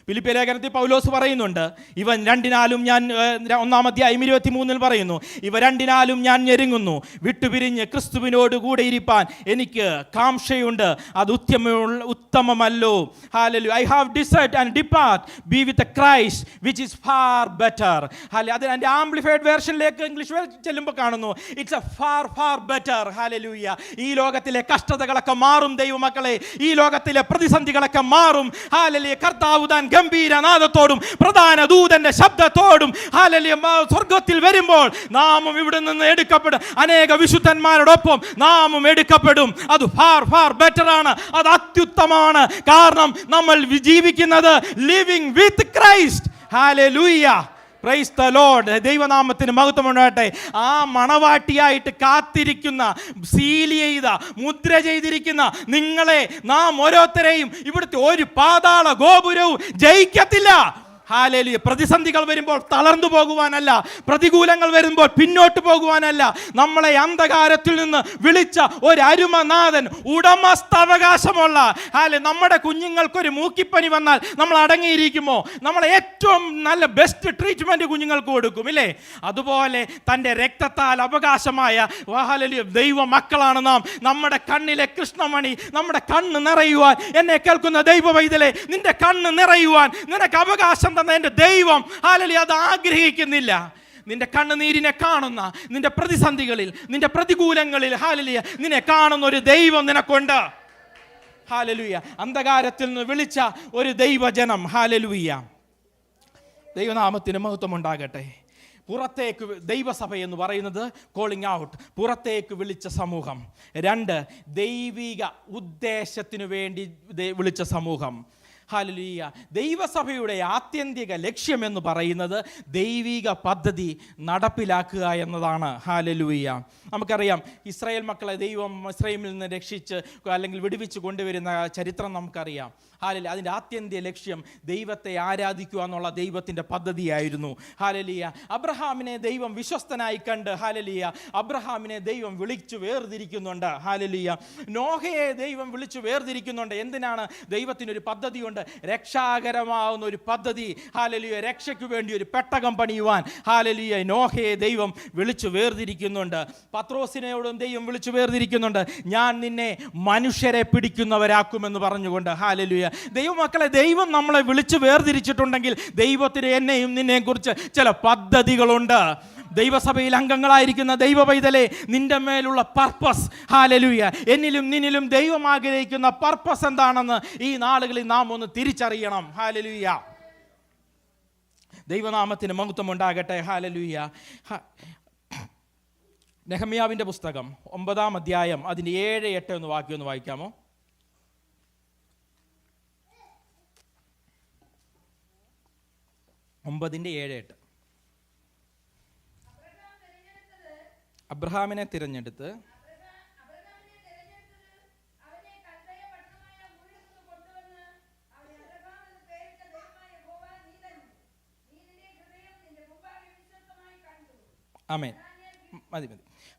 ഫിലിപ്പിയ ലേഖനത്തിൽ പൗലോസ് പറയുന്നുണ്ട്, ഇവൻ രണ്ടിനാലും ഞാൻ, 1-ാം അധ്യായം 23 പറയുന്നു, ഇവ രണ്ടിനാലും ഞാൻ ഞെരുങ്ങുന്നു, വിട്ടുപിരിഞ്ഞ് ക്രിസ്തുവിനോട് കൂടെ ഇരിപ്പാൻ എനിക്ക് കാംക്ഷയുണ്ട്, അത് ഉത്തമമല്ലോ. ഹല്ലേലൂയ. I have decide and depart be with Christ which is far better. അത് എൻ്റെ ആംപ്ലിഫൈഡ് വേർഷനിലേക്ക് ഇംഗ്ലീഷ് ചെല്ലുമ്പോൾ കാണുന്നു, it's a far far better. ഹല്ലേലൂയ. ഈ ലോകത്തിലെ കഷ്ടതകളൊക്കെ മാറും ദൈവമക്കളെ, ഈ ലോകത്തിലെ പ്രതിസന്ധികളൊക്കെ മാറും. ഹല്ലേലൂയ. കർത്താവ് താൻ ഗംഭീരനാദത്തോടും പ്രധാന ദൂതന്റെ ശബ്ദത്തോടും ഹല്ലേലൂയ സ്വർഗത്തിൽ വരുമ്പോൾ നാമും ഇവിടെ നിന്ന് എടുക്കപ്പെടും. അനേക വിശുദ്ധന്മാരോടൊപ്പം നാമും എടുക്കപ്പെടും. അത് ഫാർ ഫാർ ബെറ്റർ ആണ്, അത് അത്യുത്തമമാണ്. കാരണം നമ്മൾ ജീവിക്കുന്നത് living with Christ. Hallelujah. Praise the Lord. ദൈവനാമത്തിന് മഹത്വം ഉണ്ടാകട്ടെ. ആ മണവാട്ടിയായിട്ട് കാത്തിരിക്കുന്ന, സീൽ ചെയ്ത, മുദ്ര ചെയ്തിരിക്കുന്ന നിങ്ങളെ, നാം ഓരോരുത്തരെയും ഇവിടുത്തെ ഒരു പാതാള ഗോപുരവും ജയിക്കത്തില്ല. ഹല്ലേലൂയ. പ്രതിസന്ധികൾ വരുമ്പോൾ തളർന്നു പോകുവാനല്ല, പ്രതികൂലങ്ങൾ വരുമ്പോൾ പിന്നോട്ട് പോകുവാനല്ല, നമ്മളെ അന്ധകാരത്തിൽ നിന്ന് വിളിച്ച ഒരു അരുമനാഥൻ, ഉടമസ്ഥാവകാശമുള്ള നമ്മുടെ കുഞ്ഞുങ്ങൾക്കൊരു മൂക്കിപ്പനി വന്നാൽ നമ്മൾ അടങ്ങിയിരിക്കുമോ? നമ്മൾ ഏറ്റവും നല്ല ബെസ്റ്റ് ട്രീറ്റ്മെന്റ് കുഞ്ഞുങ്ങൾക്ക് കൊടുക്കും, ഇല്ലേ? അതുപോലെ തൻ്റെ രക്തത്താൽ അവകാശമായ ദൈവ മക്കളാണ് നാം. നമ്മുടെ കണ്ണിലെ കൃഷ്ണമണി, നമ്മുടെ കണ്ണ് നിറയുവാൻ, എന്നെ കേൾക്കുന്ന ദൈവ വൈതലേ, നിന്റെ കണ്ണ് നിറയുവാൻ നിനക്ക് അവകാശം തന്ന എൻ്റെ ദൈവം ഹല്ലേലൂയ അത് ആഗ്രഹിക്കുന്നില്ല. നിന്റെ കണ്ണുനീരിനെ കാണുന്ന, നിന്റെ പ്രതിസന്ധികളിൽ, നിന്റെ പ്രതികൂലങ്ങളിൽ ഹല്ലേലൂയ നിന്നെ കാണുന്ന ഒരു ദൈവം നിനക്കുണ്ട്. ഹല്ലേലൂയ. അന്ധകാരത്തിൽ നിന്ന് വിളിച്ച ഒരു ദൈവജനം. ഹല്ലേലൂയ. ദൈവനാമത്തിന് മഹത്വം ഉണ്ടാകട്ടെ. പുറത്തേക്ക് ദൈവസഭ എന്ന് പറയുന്നത് കോളിംഗ് ഔട്ട്, പുറത്തേക്ക് വിളിച്ച സമൂഹം. 2, ദൈവിക ഉദ്ദേശത്തിനു വേണ്ടി വിളിച്ച സമൂഹം. ഹല്ലേലൂയ. ദൈവസഭയുടെ ആത്യന്തിക ലക്ഷ്യം എന്ന് പറയുന്നത് ദൈവിക പദ്ധതി നടപ്പിലാക്കുക എന്നതാണ്. ഹല്ലേലൂയ. നമുക്കറിയാം, ഇസ്രായേൽ മക്കളെ ദൈവം ഇസ്രായേലിൽ നിന്ന് രക്ഷിച്ച് അല്ലെങ്കിൽ വിടുവിച്ച് കൊണ്ടുവരുന്ന ചരിത്രം നമുക്കറിയാം. ഹല്ലേലൂയ. അതിൻ്റെ ആത്യന്തിക ലക്ഷ്യം ദൈവത്തെ ആരാധിക്കുക എന്നുള്ള ദൈവത്തിൻ്റെ പദ്ധതിയായിരുന്നു. ഹല്ലേലൂയ. അബ്രഹാമിനെ ദൈവം വിശ്വസ്തനായി കണ്ട് ഹല്ലേലൂയ അബ്രഹാമിനെ ദൈവം വിളിച്ചു വേർതിരിക്കുന്നുണ്ട്. ഹല്ലേലൂയ. നോഹയെ ദൈവം വിളിച്ചു വേർതിരിക്കുന്നുണ്ട്. എന്തിനാണ്? ദൈവത്തിനൊരു പദ്ധതിയുണ്ട്, രക്ഷാകരമാവുന്ന ഒരു പദ്ധതി. ഹല്ലേലൂയ. രക്ഷയ്ക്ക് വേണ്ടി ഒരു പെട്ടകം പണിയുവാൻ ഹല്ലേലൂയ നോഹയെ ദൈവം വിളിച്ചു വേർതിരിക്കുന്നുണ്ട്. പത്രോസിനോടും ദൈവം വിളിച്ചു വേർതിരിക്കുന്നുണ്ട്, ഞാൻ നിന്നെ മനുഷ്യരെ പിടിക്കുന്നവരാക്കുമെന്ന് പറഞ്ഞുകൊണ്ട്. ഹല്ലേലൂയ. ദൈവമക്കളെ, ദൈവം നമ്മളെ വിളിച്ചു വേർതിരിച്ചിട്ടുണ്ടെങ്കിൽ ദൈവത്തിന് എന്നെയും നിന്നെയും കുറിച്ച് ചില പദ്ധതികളുണ്ട്. ദൈവസഭയിൽ അംഗങ്ങളായിരിക്കുന്ന ദൈവ പൈതലെ, നിന്റെ മേലുള്ള പർപ്പസ്, ഹല്ലേലൂയ, എന്നിലും നിന്നിലും ദൈവം ആഗ്രഹിക്കുന്ന പർപ്പസ് എന്താണെന്ന് ഈ നാളുകളിൽ നാം ഒന്ന് തിരിച്ചറിയണം. ഹല്ലേലൂയ. ദൈവനാമത്തിന് മഹത്വം ഉണ്ടാകട്ടെ. ഹല്ലേലൂയ. നെഹമ്യാവിൻ്റെ പുസ്തകം 9-ാം അധ്യായം അതിൻ്റെ 7-8 ഒന്ന് വാക്യം ഒന്ന് വായിക്കാമോ? ഒമ്പതിൻ്റെ 7-8. അബ്രഹാമിനെ തിരഞ്ഞെടുത്ത് ആമേൻ. മതി.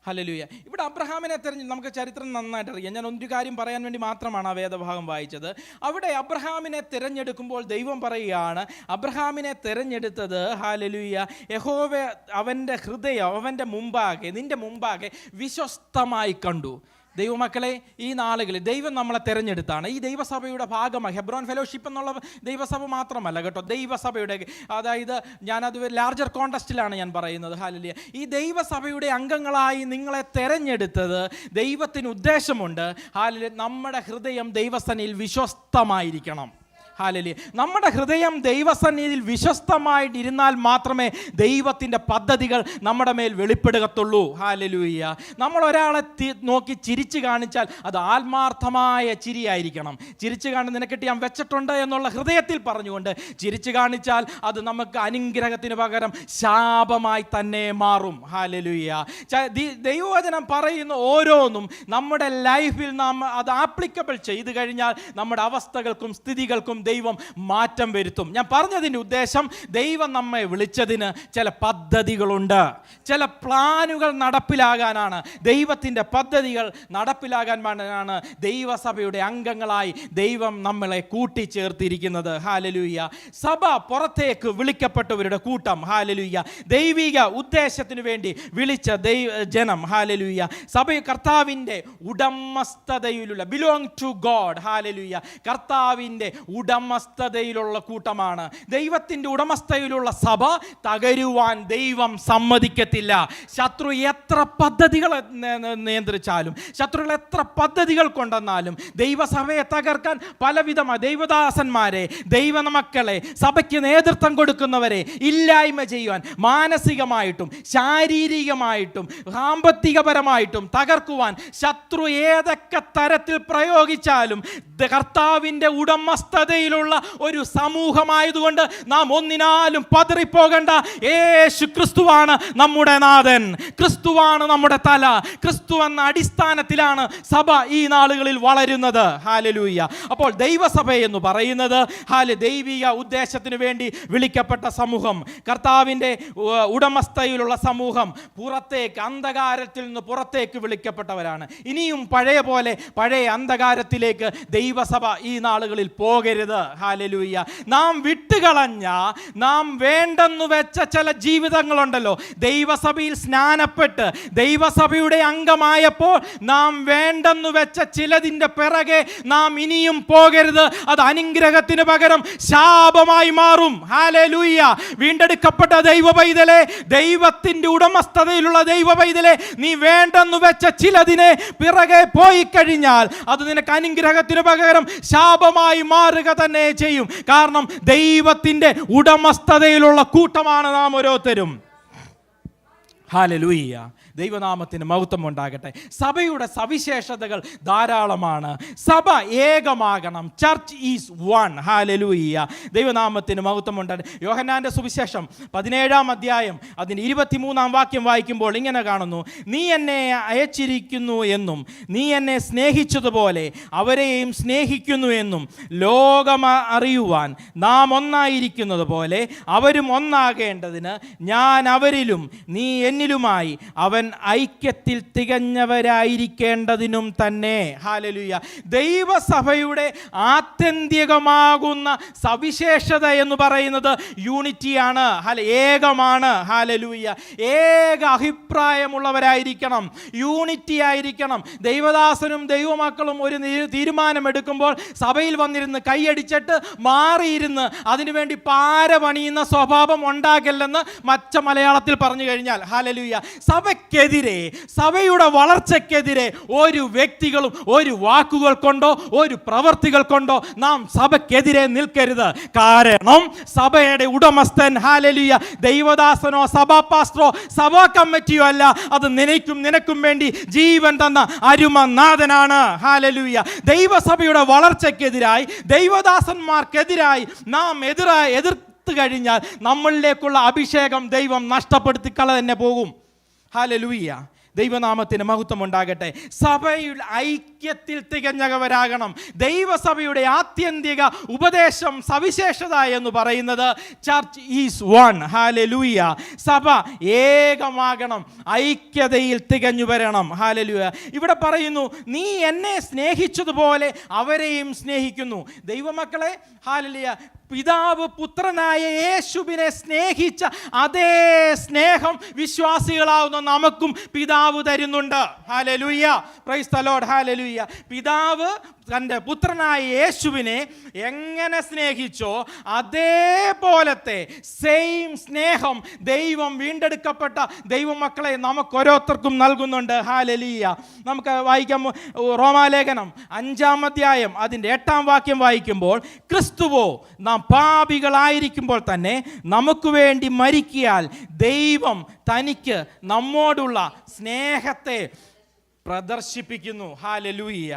ഹല്ലേലൂയ. ഇവിടെ അബ്രഹാമിനെ നമുക്ക് ചരിത്രം നന്നായിട്ട് അറിയാം. ഞാൻ ഒരു കാര്യം പറയാൻ വേണ്ടി മാത്രമാണ് ആ വേദഭാഗം വായിച്ചത്. അവിടെ അബ്രഹാമിനെ തിരഞ്ഞെടുക്കുമ്പോൾ ദൈവം പറയുകയാണ്, അബ്രഹാമിനെ തിരഞ്ഞെടുത്തത്, ഹല്ലേലൂയ, യഹോവ അവൻ്റെ ഹൃദയം അവൻ്റെ മുമ്പാകെ, നിൻ്റെ മുമ്പാകെ വിശ്വസ്തമായി കണ്ടു. ദൈവമക്കളെ, ഈ നാളുകളിൽ ദൈവം നമ്മളെ തിരഞ്ഞെടുത്താണ്. ഈ ദൈവസഭയുടെ ഭാഗമായി ഹെബ്രോൻ ഫെലോഷിപ്പ് എന്നുള്ള ദൈവസഭ മാത്രമല്ല കേട്ടോ, ദൈവസഭയുടെ, അതായത് ഞാനത് ലാർജർ കോണ്ടസ്റ്റിലാണ് ഞാൻ പറയുന്നത്. ഹല്ലേലൂയ. ഈ ദൈവസഭയുടെ അംഗങ്ങളായി നിങ്ങളെ തിരഞ്ഞെടുത്തത് ദൈവത്തിന് ഉദ്ദേശമുണ്ട്. ഹല്ലേലൂയ. നമ്മുടെ ഹൃദയം ദൈവസന്നിധിയിൽ വിശ്വസ്തമായിരിക്കണം. ഹല്ലേലൂയ. നമ്മുടെ ഹൃദയം ദൈവസന്നിധിയിൽ വിശ്വസ്തമായിട്ടിരുന്നാൽ മാത്രമേ ദൈവത്തിൻ്റെ പദ്ധതികൾ നമ്മുടെ മേൽ വെളിപ്പെടുകത്തുള്ളൂ. ഹല്ലേലൂയ. നമ്മൾ ഒരാളെ നോക്കി ചിരിച്ചു കാണിച്ചാൽ അത് ആത്മാർത്ഥമായ ചിരിയായിരിക്കണം. ചിരിച്ചു കാണി നിനക്കിട്ട് ഞാൻ വെച്ചിട്ടുണ്ട് എന്നുള്ള ഹൃദയത്തിൽ പറഞ്ഞുകൊണ്ട് ചിരിച്ചു കാണിച്ചാൽ അത് നമുക്ക് അനുഗ്രഹത്തിന് പകരം ശാപമായി തന്നെ മാറും. ഹല്ലേലൂയ. ദൈവവചനം പറയുന്ന ഓരോന്നും നമ്മുടെ ലൈഫിൽ നാം അത് ആപ്ലിക്കബിൾ ചെയ്തു കഴിഞ്ഞാൽ നമ്മുടെ അവസ്ഥകൾക്കും സ്ഥിതികൾക്കും ദൈവം മാറ്റം വരുത്തും. ഞാൻ പറഞ്ഞതിൻ്റെ ഉദ്ദേശം, ദൈവം നമ്മെ വിളിച്ചതിന് ചില പദ്ധതികളുണ്ട്, ചില പ്ലാനുകൾ നടപ്പിലാകാനാണ്. ദൈവത്തിൻ്റെ പദ്ധതികൾ നടപ്പിലാകാനാണ് ദൈവസഭയുടെ അംഗങ്ങളായി ദൈവം നമ്മളെ കൂട്ടിച്ചേർത്തിരിക്കുന്നത്. ഹല്ലേലൂയ. സഭ പുറത്തേക്ക് വിളിക്കപ്പെട്ടവരുടെ കൂട്ടം. ഹല്ലേലൂയ. ദൈവിക ഉദ്ദേശത്തിന് വേണ്ടി വിളിച്ച ജനം. ഹല്ലേലൂയ. സഭ കർത്താവിൻ്റെ ഉടമസ്ഥതയിലുള്ള, ബിലോങ് ടു ഗോഡ്. ഹല്ലേലൂയ. കർത്താവിൻ്റെ ഉടമസ്ഥതയിലുള്ള കൂട്ടമാണ്. ദൈവത്തിൻ്റെ ഉടമസ്ഥതയിലുള്ള സഭ തകരുവാൻ ദൈവം സമ്മതിക്കത്തില്ല. ശത്രു എത്ര പദ്ധതികൾ നിയന്ത്രിച്ചാലും, ശത്രുക്കൾ എത്ര പദ്ധതികൾ കൊണ്ടെന്നാലും, ദൈവസഭയെ തകർക്കാൻ പലവിധമായ ദൈവദാസന്മാരെ, ദൈവമക്കളെ, സഭയ്ക്ക് നേതൃത്വം കൊടുക്കുന്നവരെ ഇല്ലായ്മ ചെയ്യുവാൻ മാനസികമായിട്ടും ശാരീരികമായിട്ടും സാമ്പത്തികപരമായിട്ടും തകർക്കുവാൻ ശത്രു ഏതൊക്കെ തരത്തിൽ പ്രയോഗിച്ചാലും കർത്താവിൻ്റെ ഉടമസ്ഥതയിലുള്ള ഒരു സമൂഹമായതുകൊണ്ട് നാം ഒന്നിനാലും പതറിപ്പോകണ്ട. യേശു ക്രിസ്തുവാണ് നമ്മുടെ നാഥൻ, ക്രിസ്തുവാണ് നമ്മുടെ തല. ക്രിസ്തു എന്ന അടിസ്ഥാനത്തിലാണ് സഭ ഈ നാളുകളിൽ വളരുന്നത്. ഹല്ലേലൂയ. അപ്പോൾ ദൈവസഭ എന്ന് പറയുന്നത് ദൈവിക ഉദ്ദേശത്തിന് വേണ്ടി വിളിക്കപ്പെട്ട സമൂഹം, കർത്താവിൻ്റെ ഉടമസ്ഥയിലുള്ള സമൂഹം, പുറത്തേക്ക് അന്ധകാരത്തിൽ നിന്ന് പുറത്തേക്ക് വിളിക്കപ്പെട്ടവരാണ്. ഇനിയും പഴയ അന്ധകാരത്തിലേക്ക് ദൈവസഭ ഈ നാളുകളിൽ പോകരുത്. ഹല്ലേലൂയ. നാം വിട്ടുകളഞ്ഞ, നാം വേണ്ടെന്നു വെച്ച ചില ജീവിതങ്ങളുണ്ടല്ലോ. ദൈവസഭയിൽ സ്നാനപ്പെട്ട് ദൈവസഭയുടെ അംഗമായപ്പോൾ നാം വേണ്ടെന്നു വെച്ച ചിലതിൻ്റെ പിറകെ നാം ഇനിയും പോകരുത്. അത് അനുഗ്രഹത്തിന് പകരം ശാപമായി മാറും. ഹല്ലേലൂയ. വീണ്ടെടുക്കപ്പെട്ട ദൈവ പൈതലേ, ദൈവത്തിൻ്റെ ഉടമസ്ഥതയിലുള്ള ദൈവ പൈതലേ, നീ വേണ്ടെന്നു വെച്ച ചിലതിനെ പിറകെ പോയി കഴിഞ്ഞാൽ അത് നിനക്ക് അനുഗ്രഹത്തിന് പകരം ശാപമായി മാറുക തന്നെ ചെയ്യും. കാരണം ദൈവത്തിൻ്റെ ഉടമസ്ഥതയിലുള്ള കൂട്ടമാണ് നാം ഓരോരുത്തരും. ഹല്ലേലൂയ. ദൈവനാമത്തിന് മഹത്വം ഉണ്ടാകട്ടെ. സഭയുടെ സവിശേഷതകൾ ധാരാളമാണ്. സഭ ഏകമാകണം. Church is one. ഹല്ലേലൂയ. ദൈവനാമത്തിന് മഹത്വം ഉണ്ടാകട്ടെ. യോഹന്നാന്റെ സുവിശേഷം 17-ാം അധ്യായം അതിൻ്റെ 23-ാം വാക്യം വായിക്കുമ്പോൾ ഇങ്ങനെ കാണുന്നു: നീ എന്നെ അയച്ചിരിക്കുന്നു എന്നും നീ എന്നെ സ്നേഹിച്ചതുപോലെ അവരെയും സ്നേഹിക്കുന്നു എന്നും ലോകം അറിയുവാൻ നാം ഒന്നായിരിക്കുന്നത് പോലെ അവരും ഒന്നാകേണ്ടതിന് ഞാൻ അവരിലും നീ എന്നിലുമായി അവൻ ഐക്യത്തിൽ തികഞ്ഞവരായിരിക്കേണ്ടതിനും തന്നെ. ഹല്ലേലൂയ. ദൈവസഭയുടെ ആത്യന്തികമാകുന്ന സവിശേഷത എന്ന് പറയുന്നത് യൂണിറ്റിയാണ്, ഏകമാണ്. ഹല്ലേലൂയ. ഏക അഭിപ്രായമുള്ളവരായിരിക്കണം, യൂണിറ്റി ആയിരിക്കണം. ദൈവദാസനും ദൈവമക്കളും ഒരു തീരുമാനമെടുക്കുമ്പോൾ സഭയിൽ വന്നിരുന്ന് കൈയടിച്ചിട്ട് മാറിയിരുന്ന് അതിനുവേണ്ടി പാര പണിയുന്ന സ്വഭാവം ഉണ്ടാകില്ലെന്ന് മച്ച മലയാളത്തിൽ പറഞ്ഞു കഴിഞ്ഞാൽ, ഹല്ലേലൂയ, സഭയ്ക്കെതിരെ, സഭയുടെ വളർച്ചയ്ക്കെതിരെ ഒരു വ്യക്തികളും ഒരു വാക്കുകൾ കൊണ്ടോ ഒരു പ്രവർത്തികൾ കൊണ്ടോ നാം സഭയ്ക്കെതിരെ നിൽക്കരുത്. കാരണം സഭയുടെ ഉടമസ്ഥൻ, ഹല്ലേലൂയ, ദൈവദാസനോ സഭാ പാസ്റ്ററോ സഭാ കമ്മിറ്റിയോ അല്ല, അത് നിനക്കും വേണ്ടി ജീവൻ തന്ന അരുമനാഥനാണ്. ഹല്ലേലൂയ. ദൈവസഭയുടെ വളർച്ചയ്ക്കെതിരായി, ദൈവദാസന്മാർക്കെതിരായി നാം എതിർത്ത് കഴിഞ്ഞാൽ നമ്മളിലേക്കുള്ള അഭിഷേകം ദൈവം നഷ്ടപ്പെടുത്തി തന്നെ പോകും. ഹല്ലേലൂയ. ദൈവനാമത്തിന് മഹത്വം ഉണ്ടാകട്ടെ. സഭയുടെ ഐക്യത്തിൽ തികഞ്ഞവരാകണം. ദൈവസഭയുടെ ആത്യന്തിക ഉപദേശം, സവിശേഷത എന്ന് പറയുന്നത് ചർച്ച് ഈസ് വൺ. ഹല്ലേലൂയ. സഭ ഏകമാകണം, ഐക്യതയിൽ തികഞ്ഞു വരണം. ഹല്ലേലൂയ. ഇവിടെ പറയുന്നു, നീ എന്നെ സ്നേഹിച്ചതുപോലെ അവരെയും സ്നേഹിക്കുന്നു. ദൈവമക്കളെ, ഹല്ലേലൂയ, പിതാവ് പുത്രനായ യേശുവിനെ സ്നേഹിച്ച അതേ സ്നേഹം വിശ്വാസികളാവുന്ന നമുക്കും പിതാവ് തരുന്നുണ്ട്. Hallelujah. Praise the Lord. Hallelujah. പിതാവ് തൻ്റെ പുത്രനായ യേശുവിനെ എങ്ങനെ സ്നേഹിച്ചോ അതേപോലത്തെ സെയിം സ്നേഹം ദൈവം വീണ്ടെടുക്കപ്പെട്ട ദൈവമക്കളെ നമുക്ക് ഓരോരുത്തർക്കും നൽകുന്നുണ്ട്. ഹല്ലേലൂയ. നമുക്ക് വായിക്കാം റോമാലേഖനം 5-ാം അധ്യായം അതിൻ്റെ 8-ാം വാക്യം വായിക്കുമ്പോൾ, ക്രിസ്തുവോ നാം പാപികളായിരിക്കുമ്പോൾ തന്നെ നമുക്ക് വേണ്ടി മരിക്കിയാൽ ദൈവം തനിക്ക് നമ്മോടുള്ള സ്നേഹത്തെ പ്രദർശിപ്പിക്കുന്നു. ഹല്ലേലൂയ.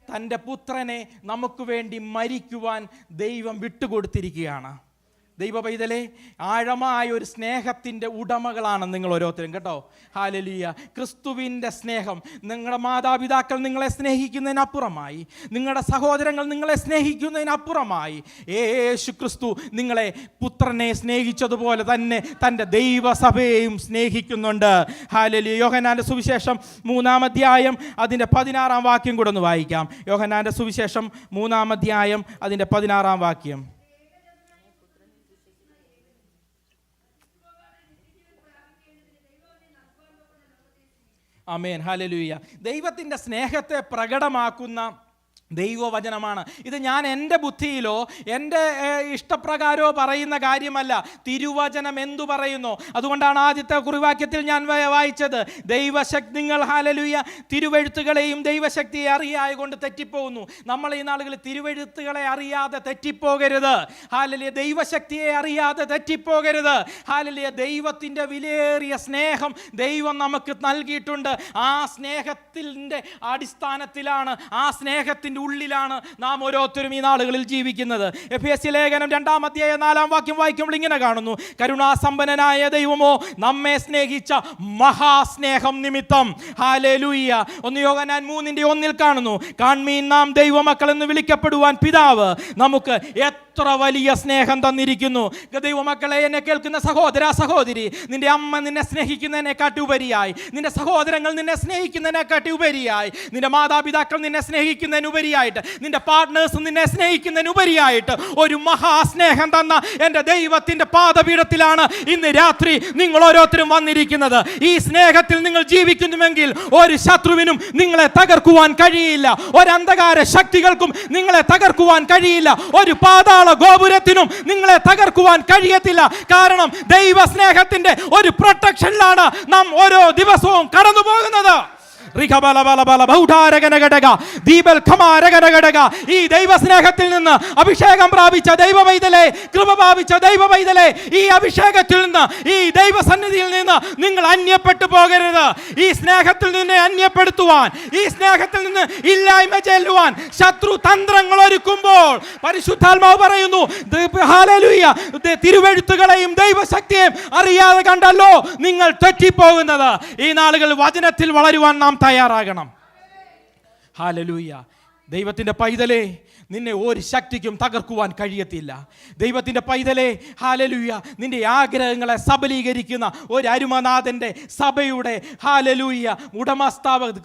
തൻ്റെ പുത്രനെ നമുക്ക് വേണ്ടി മരിക്കുവാൻ ദൈവം വിട്ടുകൊടുത്തിരിക്കുകയാണ്. ദൈവ പൈതലേ, ആഴമായ ഒരു സ്നേഹത്തിൻ്റെ ഉടമകളാണ് നിങ്ങൾ ഓരോരുത്തരും കേട്ടോ. ഹല്ലേലൂയ. ക്രിസ്തുവിൻ്റെ സ്നേഹം, നിങ്ങളുടെ മാതാപിതാക്കൾ നിങ്ങളെ സ്നേഹിക്കുന്നതിനപ്പുറമായി, നിങ്ങളുടെ സഹോദരങ്ങൾ നിങ്ങളെ സ്നേഹിക്കുന്നതിനപ്പുറമായി യേശു ക്രിസ്തു നിങ്ങളെ പുത്രനെ സ്നേഹിച്ചതുപോലെ തന്നെ തൻ്റെ ദൈവസഭയെയും സ്നേഹിക്കുന്നുണ്ട്. ഹല്ലേലൂയ. യോഹന്നാൻ്റെ സുവിശേഷം 3-ാം അധ്യായം അതിൻ്റെ 16-ാം വാക്യം കൂടെ ഒന്ന് വായിക്കാം. യോഹന്നാൻ്റെ സുവിശേഷം 3-ാം അധ്യായം അതിൻ്റെ 16-ാം വാക്യം. ആമേൻ. ഹല്ലേലൂയ. ദൈവത്തിൻ്റെ സ്നേഹത്തെ പ്രകടമാക്കുന്ന ദൈവവചനമാണ് ഇത്. ഞാൻ എൻ്റെ ബുദ്ധിയിലോ എൻ്റെ ഇഷ്ടപ്രകാരമോ പറയുന്ന കാര്യമല്ല. തിരുവചനം എന്തു പറയുന്നു? അതുകൊണ്ടാണ് ആദ്യത്തെ കുറിവാക്യത്തിൽ ഞാൻ വായിച്ചത്, ദൈവശക്തി, നിങ്ങൾ ഹല്ലേലൂയ തിരുവെഴുത്തുകളെയും ദൈവശക്തിയെ അറിയാതെ കൊണ്ട് തെറ്റിപ്പോകുന്നു. നമ്മൾ ഈ നാളുകളിൽ തിരുവെഴുത്തുകളെ അറിയാതെ തെറ്റിപ്പോകരുത്. ഹല്ലേലൂയ. ദൈവശക്തിയെ അറിയാതെ തെറ്റിപ്പോകരുത്. ഹല്ലേലൂയ. ദൈവത്തിൻ്റെ വിലയേറിയ സ്നേഹം ദൈവം നമുക്ക് നൽകിയിട്ടുണ്ട്. ആ സ്നേഹത്തിൻ്റെ അടിസ്ഥാനത്തിലാണ്, ആ സ്നേഹത്തിൻ്റെ ഉള്ളിലാണ് നാം ഓരോരുത്തരും ഈ നാളുകളിൽ ജീവിക്കുന്നത്. എഫേസ്യ ലേഖനം 2-ാം അധ്യായം 4-ാം വാക്യം വായിക്കുമ്പോൾ ഇങ്ങനെ കാണുന്നു, കരുണാസമ്പന്നനായ ദൈവമോ നമ്മെ സ്നേഹിച്ച മഹാസ്നേഹം നിമിത്തം. ഹല്ലേലൂയ. 1 യോഹന്നാൻ 3:1 കാണുന്നു, കാൺമീൻ നാം ദൈവമക്കൾ എന്ന് വിളിക്കപ്പെടുവാൻ പിതാവ് നമുക്ക് എത്ര വലിയ സ്നേഹം തന്നിരിക്കുന്നു. ദൈവമക്കളെ, എന്നെ കേൾക്കുന്ന സഹോദര സഹോദരി, നിന്റെ അമ്മ നിന്നെ സ്നേഹിക്കുന്നതിനെക്കാട്ടി ഉപരിയായി, നിന്റെ സഹോദരങ്ങൾ നിന്നെ സ്നേഹിക്കുന്നതിനെക്കാട്ടി ഉപരിയായി, നിന്റെ മാതാപിതാക്കൾ നിന്നെ സ്നേഹിക്കുന്നതിനുപരിയായിട്ട്, നിന്റെ പാർട്ട്നേഴ്സ് നിന്നെ സ്നേഹിക്കുന്നതിനുപരിയായിട്ട് ഒരു മഹാസ്നേഹം തന്ന എൻ്റെ ദൈവത്തിൻ്റെ പാദപീഠത്തിലാണ് ഇന്ന് രാത്രി നിങ്ങൾ ഓരോരുത്തരും വന്നിരിക്കുന്നത്. ഈ സ്നേഹത്തിൽ നിങ്ങൾ ജീവിക്കുന്നുവെങ്കിൽ ഒരു ശത്രുവിനും നിങ്ങളെ തകർക്കുവാൻ കഴിയില്ല, ഒരു അന്ധകാര ശക്തികൾക്കും നിങ്ങളെ തകർക്കുവാൻ കഴിയില്ല, ഒരു പാതാള ഗോപുരത്തിനും നിങ്ങളെ തകർക്കുവാൻ കഴിയത്തില്ല. കാരണം ദൈവ സ്നേഹത്തിന്റെ ഒരു പ്രൊട്ടക്ഷനിലാണ് നാം ഓരോ ദിവസവും കടന്നു പോകുന്നത്. ഈ ദൈവസ്നേഹത്തിൽ നിന്ന് അഭിഷേകം പ്രാപിച്ച ദൈവവൈതലേ, കൃപ പ്രാപിച്ച ദൈവവൈതലേ, ഈ അഭിഷേകത്തിൽ നിന്ന്, ഈ ദൈവസന്നിധിയിൽ നിന്ന് നിങ്ങൾ അന്യപ്പെട്ടു പോകരുത്. ഈ സ്നേഹത്തിൽ നിന്ന് അന്യപ്പെടുത്തുവാൻ, ഈ സ്നേഹത്തിൽ നിന്ന് ഇല്ലായ്മ ചെല്ലുവാൻ ശത്രു തന്ത്രങ്ങൾ ഒരുക്കുമ്പോൾ പരിശുദ്ധാത്മാവ് പറയുന്നു, ഹല്ലേലൂയ, തിരുവെഴുത്തുകളെയും ദൈവശക്തിയെയും അറിയാതെ കണ്ടല്ലോ നിങ്ങൾ തെറ്റിപ്പോകുന്നത്. ഈ നാളുകളിൽ വചനത്തിൽ വളരുവാൻ നാം തയ്യാറാകണം. ഹല്ലേലൂയ. ദൈവത്തിൻ്റെ പൈതലേ, നിന്നെ ഒരു ശക്തിക്കും തകർക്കുവാൻ കഴിയത്തില്ല. ദൈവത്തിൻ്റെ പൈതലേ, ഹല്ലേലൂയ, നിന്റെ ആഗ്രഹങ്ങളെ സബലീകരിക്കുന്ന ഒരു അരുമനാഥൻ്റെ സഭയുടെ ഹല്ലേലൂയ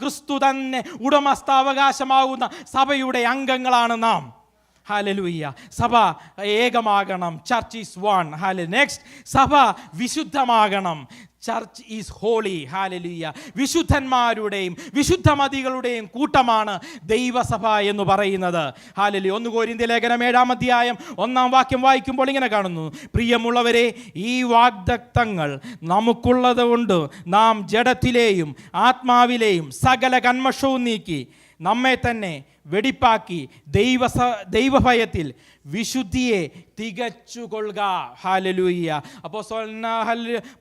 ക്രിസ്തു തന്നെ ഉടമസ്ഥാവകാശമാകുന്ന സഭയുടെ അംഗങ്ങളാണ് നാം. ഹല്ലേലൂയ. സഭ ഏകമാകണം. Church is one. നെക്സ്റ്റ്, സഭ വിശുദ്ധമാകണം. Church is holy. ഹല്ലേലൂയ. വിശുദ്ധന്മാരുടെയും വിശുദ്ധമതികളുടെയും കൂട്ടമാണ് ദൈവസഭ എന്ന് പറയുന്നത്. ഹല്ലേലൂയ. 1 കൊരിന്ത്യർ ലേഖനം 7-ാം അധ്യായം 1-ാം വാക്യം വായിക്കുമ്പോൾ ഇങ്ങനെ കാണുന്നു: പ്രിയമുള്ളവരെ, ഈ വാഗ്ദത്തങ്ങൾ നമുക്കുള്ളത് കൊണ്ട് നാം ജഡത്തിലെയും ആത്മാവിലെയും സകല കന്മഷവും നീക്കി നമ്മെ തന്നെ വെടിപ്പാക്കി ദൈവഭയത്തിൽ വിശുദ്ധിയെ തികച്ചുകൊള്ളുക. ഹല്ലേലൂയ.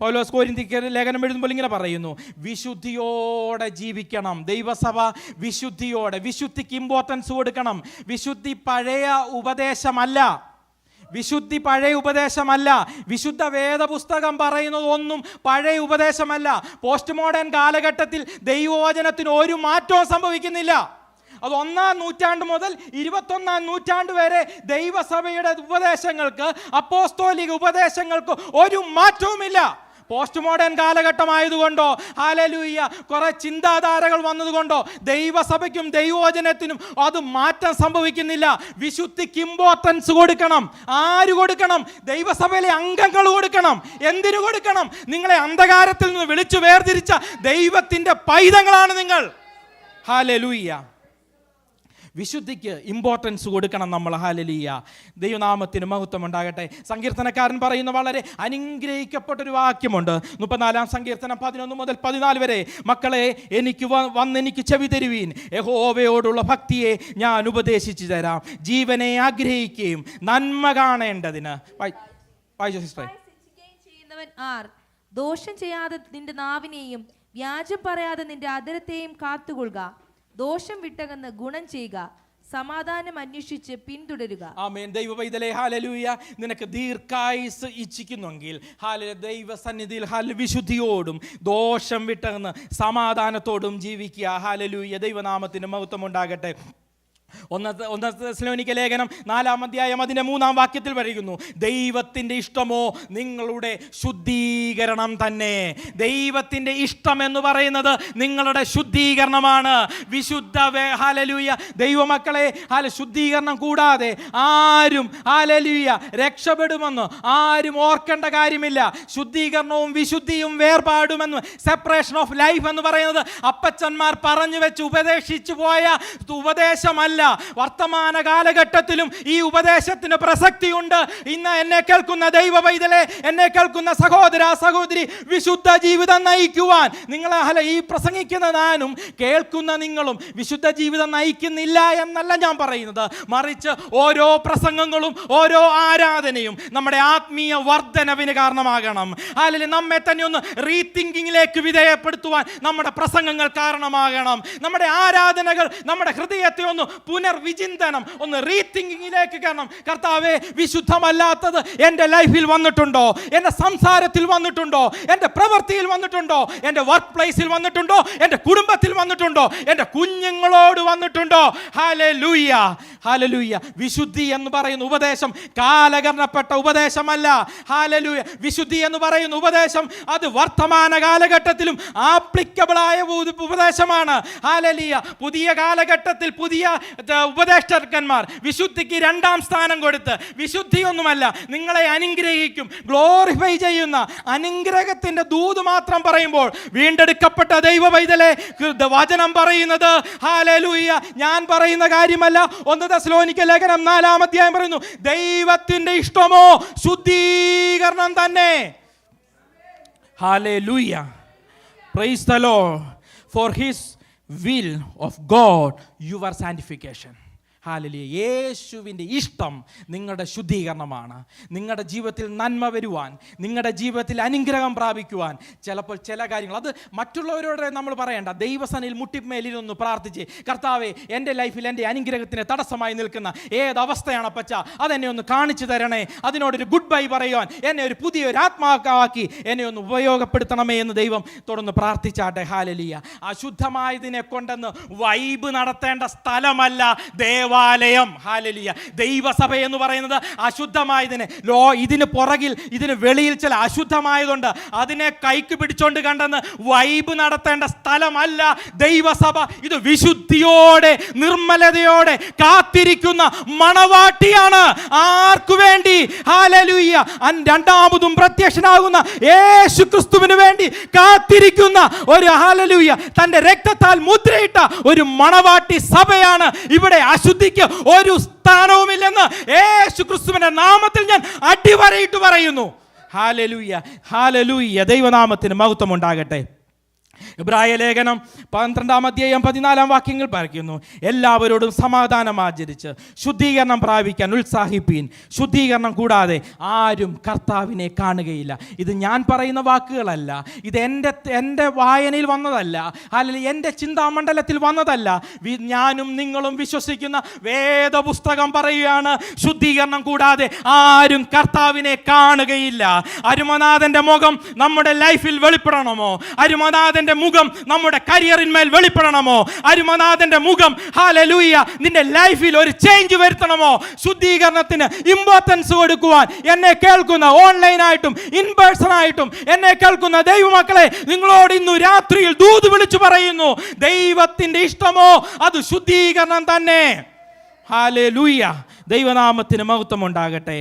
പൗലോസ് കൊരിന്ത്യർ ലേഖനം എഴുതുമ്പോൾ ഇങ്ങനെ പറയുന്നു: വിശുദ്ധിയോടെ ജീവിക്കണം. ദൈവസഭ വിശുദ്ധിയോടെ, വിശുദ്ധിക്ക് ഇമ്പോർട്ടൻസ് കൊടുക്കണം. വിശുദ്ധി പഴയ ഉപദേശമല്ല. വിശുദ്ധ വേദപുസ്തകം പറയുന്നതൊന്നും പഴയ ഉപദേശമല്ല. പോസ്റ്റ് മോഡേൺ കാലഘട്ടത്തിൽ ദൈവവചനത്തിന് ഒരു മാറ്റവും സംഭവിക്കുന്നില്ല. അത് 1-ാം നൂറ്റാണ്ട് മുതൽ 21-ാം നൂറ്റാണ്ട് വരെ ദൈവസഭയുടെ ഉപദേശങ്ങൾക്ക്, അപ്പോസ്തോലിക ഉപദേശങ്ങൾക്ക് ഒരു മാറ്റവുമില്ല. പോസ്റ്റ് മോഡേൺ കാലഘട്ടമായതുകൊണ്ടോ, ഹല്ലേലൂയ, കുറെ ചിന്താധാരകൾ വന്നതുകൊണ്ടോ ദൈവസഭയ്ക്കും ദൈവവചനത്തിനും അത് മാറ്റം സംഭവിക്കുന്നില്ല. വിശുദ്ധിക്ക് ഇമ്പോർട്ടൻസ് കൊടുക്കണം. ആര് കൊടുക്കണം? ദൈവസഭയിലെ അംഗങ്ങൾ കൊടുക്കണം. എന്തിനു കൊടുക്കണം? നിങ്ങളെ അന്ധകാരത്തിൽ നിന്ന് വിളിച്ചു വേർതിരിച്ച ദൈവത്തിൻ്റെ പൈതങ്ങളാണ് നിങ്ങൾ. ഹല്ലേലൂയ. വിശുദ്ധിക്ക് ഇമ്പോർട്ടൻസ് കൊടുക്കണം നമ്മൾ. ഹല്ലേലൂയ. ദൈവനാമത്തിന് മഹത്വം ഉണ്ടാകട്ടെ. സങ്കീർത്തനക്കാരൻ പറയുന്ന വളരെ അനുഗ്രഹിക്കപ്പെട്ടൊരു വാക്യമുണ്ട്. 34-ാം സങ്കീർത്തനം 11 മുതൽ 14 വരെ: മക്കളെ, എനിക്ക് ചെവി തരുവീൻ. യഹോവയോടുള്ള ഭക്തിയെ ഞാൻ ഉപദേശിച്ചു തരാം. ജീവനെ ആഗ്രഹിക്കുകയും നന്മ കാണേണ്ടതിന്. ദോഷം ചെയ്യാതെ നിന്റെ നാവിനെയും വ്യാജം പറയാതെ നിന്റെ അധരത്തെയും കാത്തുകൊള്ളുക. ദോഷം വിട്ടകന്ന് ഗുണം ചെയ്യുക. സമാധാനം അന്വേഷിച്ച് പിന്തുടരുക. ആമേൻ. ദൈവ പൈതലേ, ഹല്ലേലൂയ, നിനക്ക് ദീർഘായുസ് ഇച്ഛിക്കുന്നെങ്കിൽ ദൈവസന്നിധിയിൽ വിശുദ്ധിയോടും ദോഷം വിട്ടകന്ന് സമാധാനത്തോടും ജീവിക്കുക. ഹല്ലേലൂയ. ദൈവനാമത്തിന് മഹത്വം ഉണ്ടാകട്ടെ. 1 തെസ്സലോനിക്ക ലേഖനം 4-ാം അധ്യായം 3-ാം വാക്യത്തിൽ പറയുന്നു: ദൈവത്തിൻ്റെ ഇഷ്ടമോ നിങ്ങളുടെ ശുദ്ധീകരണം തന്നെ. ദൈവത്തിൻ്റെ ഇഷ്ടം എന്ന് പറയുന്നത് നിങ്ങളുടെ ശുദ്ധീകരണമാണ്. വിശുദ്ധ ഹല്ലേലൂയ ദൈവമക്കളെ, ശുദ്ധീകരണം കൂടാതെ ആരും ഹല്ലേലൂയ രക്ഷപ്പെടുമെന്ന് ആരും ഓർക്കേണ്ട കാര്യമില്ല. ശുദ്ധീകരണവും വിശുദ്ധിയും വേർപാടുമെന്ന്, സെപ്പറേഷൻ ഓഫ് ലൈഫ് എന്ന് പറയുന്നത് അപ്പച്ചന്മാർ പറഞ്ഞു വെച്ച് ഉപദേശിച്ചു പോയ ഉപദേശമല്ല. വർത്തമാന കാലഘട്ടത്തിലും ഈ ഉപദേശത്തിന് പ്രസക്തിയുണ്ട്. ഇന്ന് എന്നെ കേൾക്കുന്ന ദൈവ പൈതലേ, എന്നെ കേൾക്കുന്ന സഹോദര സഹോദരി, വിശുദ്ധ ജീവിതം നയിക്കുവാൻ നിങ്ങളെ ഈ പ്രസംഗിക്കുന്ന ഞാനും കേൾക്കുന്ന നിങ്ങളും വിശുദ്ധ ജീവിതം നയിക്കുന്നില്ല എന്നല്ല ഞാൻ പറയുന്നത്. മറിച്ച് ഓരോ പ്രസംഗങ്ങളും ഓരോ ആരാധനയും നമ്മുടെ ആത്മീയ വർധനവിന് കാരണമാകണം. അല്ലെങ്കിൽ നമ്മെ തന്നെ ഒന്ന് റീതിങ്കിങ്ങിലേക്ക് വിധേയപ്പെടുത്തുവാൻ നമ്മുടെ പ്രസംഗങ്ങൾ കാരണമാകണം. നമ്മുടെ ആരാധനകൾ നമ്മുടെ ഹൃദയത്തെ ഒന്ന് പുനർവിചിന്തനം, ഒന്ന് റീതിങ്കിങ്ങിലേക്ക് കാരണം. കർത്താവേ, വിശുദ്ധമല്ലാത്തത് എൻ്റെ ലൈഫിൽ വന്നിട്ടുണ്ടോ? എൻ്റെ സംസാരത്തിൽ വന്നിട്ടുണ്ടോ? എൻ്റെ പ്രവൃത്തിയിൽ വന്നിട്ടുണ്ടോ? എൻ്റെ വർക്ക് പ്ലേസിൽ വന്നിട്ടുണ്ടോ? എൻ്റെ കുടുംബത്തിൽ വന്നിട്ടുണ്ടോ? എൻ്റെ കുഞ്ഞുങ്ങളോട് വന്നിട്ടുണ്ടോ? Hallelujah, hallelujah. വിശുദ്ധി എന്ന് പറയുന്ന ഉപദേശം കാലകരണപ്പെട്ട ഉപദേശമല്ല. ഹല്ലേലൂയ. വിശുദ്ധി എന്ന് പറയുന്ന ഉപദേശം അത് വർത്തമാന കാലഘട്ടത്തിലും ആപ്ലിക്കബിളായ ഉപദേശമാണ്. ഹല്ലേലൂയ. പുതിയ കാലഘട്ടത്തിൽ പുതിയ ഉപദേഷ്ടാക്കന്മാർ വിശുദ്ധിക്ക് 2-ാം സ്ഥാനം കൊടുത്ത്, വിശുദ്ധിയൊന്നുമല്ല, നിങ്ങളെ അനുഗ്രഹിക്കും, ഗ്ലോറിഫൈ ചെയ്യുന്ന അനുഗ്രഹത്തിന്റെ ദൂത് മാത്രം പറയുമ്പോൾ, വീണ്ടെടുക്കപ്പെട്ട ദൈവ പൈതലേ, വചനം പറയുന്നത് ഹല്ലേലൂയ ഞാൻ പറയുന്ന കാര്യമല്ല. 1 തെസ്സലോനിക്ക ലേഖനം 4-ാം അധ്യായം പറയുന്നു: ദൈവത്തിന്റെ ഇഷ്ടമോ ശുദ്ധീകരണം തന്നെ. Hallelujah. Praise the Lord. For his will of God your sanctification. Hallelujah. യേശുവിൻ്റെ ഇഷ്ടം നിങ്ങളുടെ ശുദ്ധീകരണമാണ്. നിങ്ങളുടെ ജീവിതത്തിൽ നന്മ വരുവാൻ, നിങ്ങളുടെ ജീവിതത്തിൽ അനുഗ്രഹം പ്രാപിക്കുവാൻ ചിലപ്പോൾ ചില കാര്യങ്ങൾ അത് മറ്റുള്ളവരോട് നമ്മൾ പറയേണ്ട. ദൈവസന്നിധിയിൽ മുട്ടിമേലിരുന്ന് പ്രാർത്ഥിച്ച്, കർത്താവേ, എൻ്റെ ലൈഫിൽ എൻ്റെ അനുഗ്രഹത്തിന് തടസ്സമായി നിൽക്കുന്ന ഏതവസ്ഥയാണ് അപ്പച്ച, അതെന്നെ ഒന്ന് കാണിച്ചു തരണേ. അതിനോടൊരു ഗുഡ് ബൈ പറയുവാൻ, എന്നെ ഒരു പുതിയൊരു ആത്മാവാക്കി എന്നെ ഒന്ന് ഉപയോഗപ്പെടുത്തണമേ എന്ന് ദൈവം തുടർന്ന് പ്രാർത്ഥിച്ചാട്ടെ. ഹല്ലേലൂയ. അശുദ്ധമായതിനെ കൊണ്ടെന്ന് വൈബ് നടത്തേണ്ട സ്ഥലമല്ല ദേവാലയം. ദേവാലയം. ഹല്ലേലൂയ. ദൈവസഭ എന്ന് പറയുന്നത് അശുദ്ധമായതിനെ ഇതിന് പുറകിൽ ഇതിന് വെളിയിൽ ചില അശുദ്ധമായതുകൊണ്ട് അതിനെ കൈക്ക് പിടിച്ചോണ്ട് കണ്ടെന്ന് വൈബ് നടത്തേണ്ട സ്ഥലമല്ല ദൈവസഭ. ഇത് വിശുദ്ധിയോടെ നിർമ്മലതയോടെ കാത്തിരിക്കുന്ന മണവാട്ടിയാണ്. ആർക്കു വേണ്ടി? ഹല്ലേലൂയ. രണ്ടാമതും പ്രത്യക്ഷനാകുന്ന യേശു ക്രിസ്തുവിന് വേണ്ടി കാത്തിരിക്കുന്ന ഒരു ഹല്ലേലൂയ തന്റെ രക്തത്താൽ മുദ്രയിട്ട ഒരു മണവാട്ടി സഭയാണ്. ഇവിടെ അശുദ്ധിക്ക് ഒരു സ്ഥാനവുമില്ലെന്ന് യേശു ക്രിസ്തുവിന്റെ നാമത്തിൽ ഞാൻ അടിവരയിട്ട് പറയുന്നു. Hallelujah, hallelujah. ദൈവനാമത്തിന് മഹത്വം ഉണ്ടാകട്ടെ. ഇബ്രായ ലേഖനം 12-ാം അധ്യായം 14-ാം വാക്യങ്ങൾ പറയുന്നു, എല്ലാവരോടും സമാധാനം ആചരിച്ച് ശുദ്ധീകരണം പ്രാപിക്കാൻ ഉത്സാഹിപ്പീൻ. ശുദ്ധീകരണം കൂടാതെ ആരും കർത്താവിനെ കാണുകയില്ല. ഇത് ഞാൻ പറയുന്ന വാക്കുകളല്ല, ഇത് എൻ്റെ വായനയിൽ വന്നതല്ല, അല്ലെങ്കിൽ എൻ്റെ ചിന്താമണ്ഡലത്തിൽ വന്നതല്ല. ഞാനും നിങ്ങളും വിശ്വസിക്കുന്ന വേദപുസ്തകം പറയുകയാണ്, ശുദ്ധീകരണം കൂടാതെ ആരും കർത്താവിനെ കാണുകയില്ല. അരുമനാഥൻ്റെ മുഖം നമ്മുടെ ലൈഫിൽ വെളിപ്പെടണമോ? അരുമനാഥൻ്റെ മുഖം നമ്മുടെ കരിയറിന്മേൽ വെളിപ്പെടണമോ? അരുമനാഥന്റെ മുഖം ഹല്ലേലൂയ നിന്റെ ലൈഫിൽ ഒരു ചേഞ്ച് വരുത്തണമോ? ശുദ്ധീകരണത്തിന് ഇമ്പോർട്ടൻസ് കൊടുക്കുവാൻ എന്നെ കേൾക്കുന്ന ഓൺലൈനായിട്ടും ഇൻ പേഴ്സൺ ആയിട്ടും എന്നെ കേൾക്കുന്ന ദൈവമക്കളെ, നിങ്ങളോട് ഇന്നു രാത്രിയിൽ ദൂത് വിളിച്ചു പറയുന്നു, ദൈവത്തിന്റെ ഇഷ്ടമോ അത് ശുദ്ധീകരണം തന്നെ. ഹല്ലേലൂയ. ദൈവനാമത്തിന് മഹത്വം ഉണ്ടാകട്ടെ.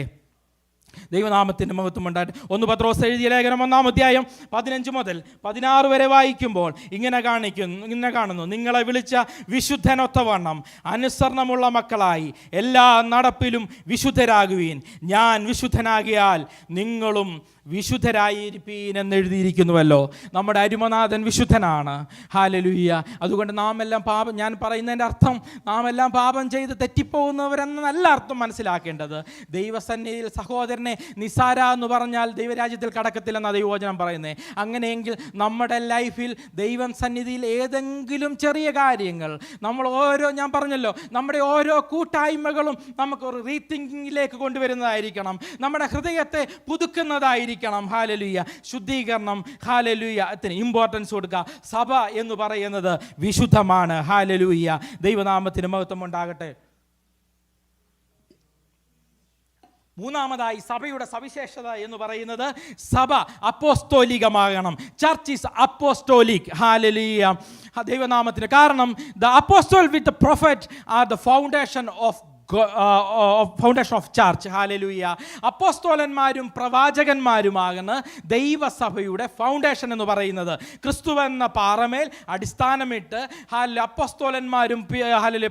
ദൈവനാമത്തിൻ്റെ മഹത്വം ഉണ്ടാകട്ടെ. 1 പത്രോസ് എഴുതിയ ലേഖനം 1-ാം അധ്യായം 15 മുതൽ 16 വരെ വായിക്കുമ്പോൾ ഇങ്ങനെ കാണുന്നു, നിങ്ങളെ വിളിച്ച വിശുദ്ധനൊത്തവണ്ണം അനുസരണമുള്ള മക്കളായി എല്ലാ നടപ്പിലും വിശുദ്ധരാകുവീൻ. ഞാൻ വിശുദ്ധനാകിയാൽ നിങ്ങളും വിശുദ്ധരായിരിപ്പീൻ എന്നെഴുതിയിരിക്കുന്നുവല്ലോ. നമ്മുടെ അരുമനാഥൻ വിശുദ്ധനാണ്. ഹല്ലേലൂയ. അതുകൊണ്ട് നാം എല്ലാം ഞാൻ പറയുന്നതിൻ്റെ അർത്ഥം നാം എല്ലാം പാപം ചെയ്ത് തെറ്റിപ്പോകുന്നവരെന്നല്ല അർത്ഥം മനസ്സിലാക്കേണ്ടത്. ദൈവസന്നിധിയിൽ സഹോദരനെ നിസാര എന്ന് പറഞ്ഞാൽ ദൈവരാജ്യത്തിൽ കടക്കത്തില്ലെന്നാണ് ദൈവവചനം പറയുന്നത്. അങ്ങനെയെങ്കിൽ നമ്മുടെ ലൈഫിൽ ദൈവം സന്നിധിയിൽ ഏതെങ്കിലും ചെറിയ കാര്യങ്ങൾ ഞാൻ പറഞ്ഞല്ലോ, നമ്മുടെ ഓരോ കൂട്ടായ്മകളും നമുക്കൊരു റീതിങ്കിങ്ങിലേക്ക് കൊണ്ടുവരുന്നതായിരിക്കണം. നമ്മുടെ ഹൃദയത്തെ പുതുക്കുന്നതായിരിക്കണം. ഹല്ലേലൂയ. ശുദ്ധീകരണം, ഹല്ലേലൂയ, അതിന് ഇമ്പോർട്ടൻസ് കൊടുക്കുക. സഭ എന്ന് പറയുന്നത് വിശുദ്ധമാണ്. ഹല്ലേലൂയ. ദൈവനാമത്തിന് മഹത്വം ഉണ്ടാകട്ടെ. മൂന്നാമതായി സഭയുടെ സവിശേഷത എന്ന് പറയുന്നത് സഭ അപ്പോസ്തോലികമാകണം. Church is apostolic. ഹല്ലേലൂയ. ദൈവനാമത്തിന് കാരണം the apostle with the prophet are the foundation of church. ഹല്ലേലൂയ. അപ്പോസ്തോലന്മാരും പ്രവാചകന്മാരുമാകുന്ന ദൈവസഭയുടെ ഫൗണ്ടേഷൻ എന്ന് പറയുന്നത് ക്രിസ്തുവെന്ന പാറമേൽ അടിസ്ഥാനമിട്ട് അപ്പോസ്തോലന്മാരും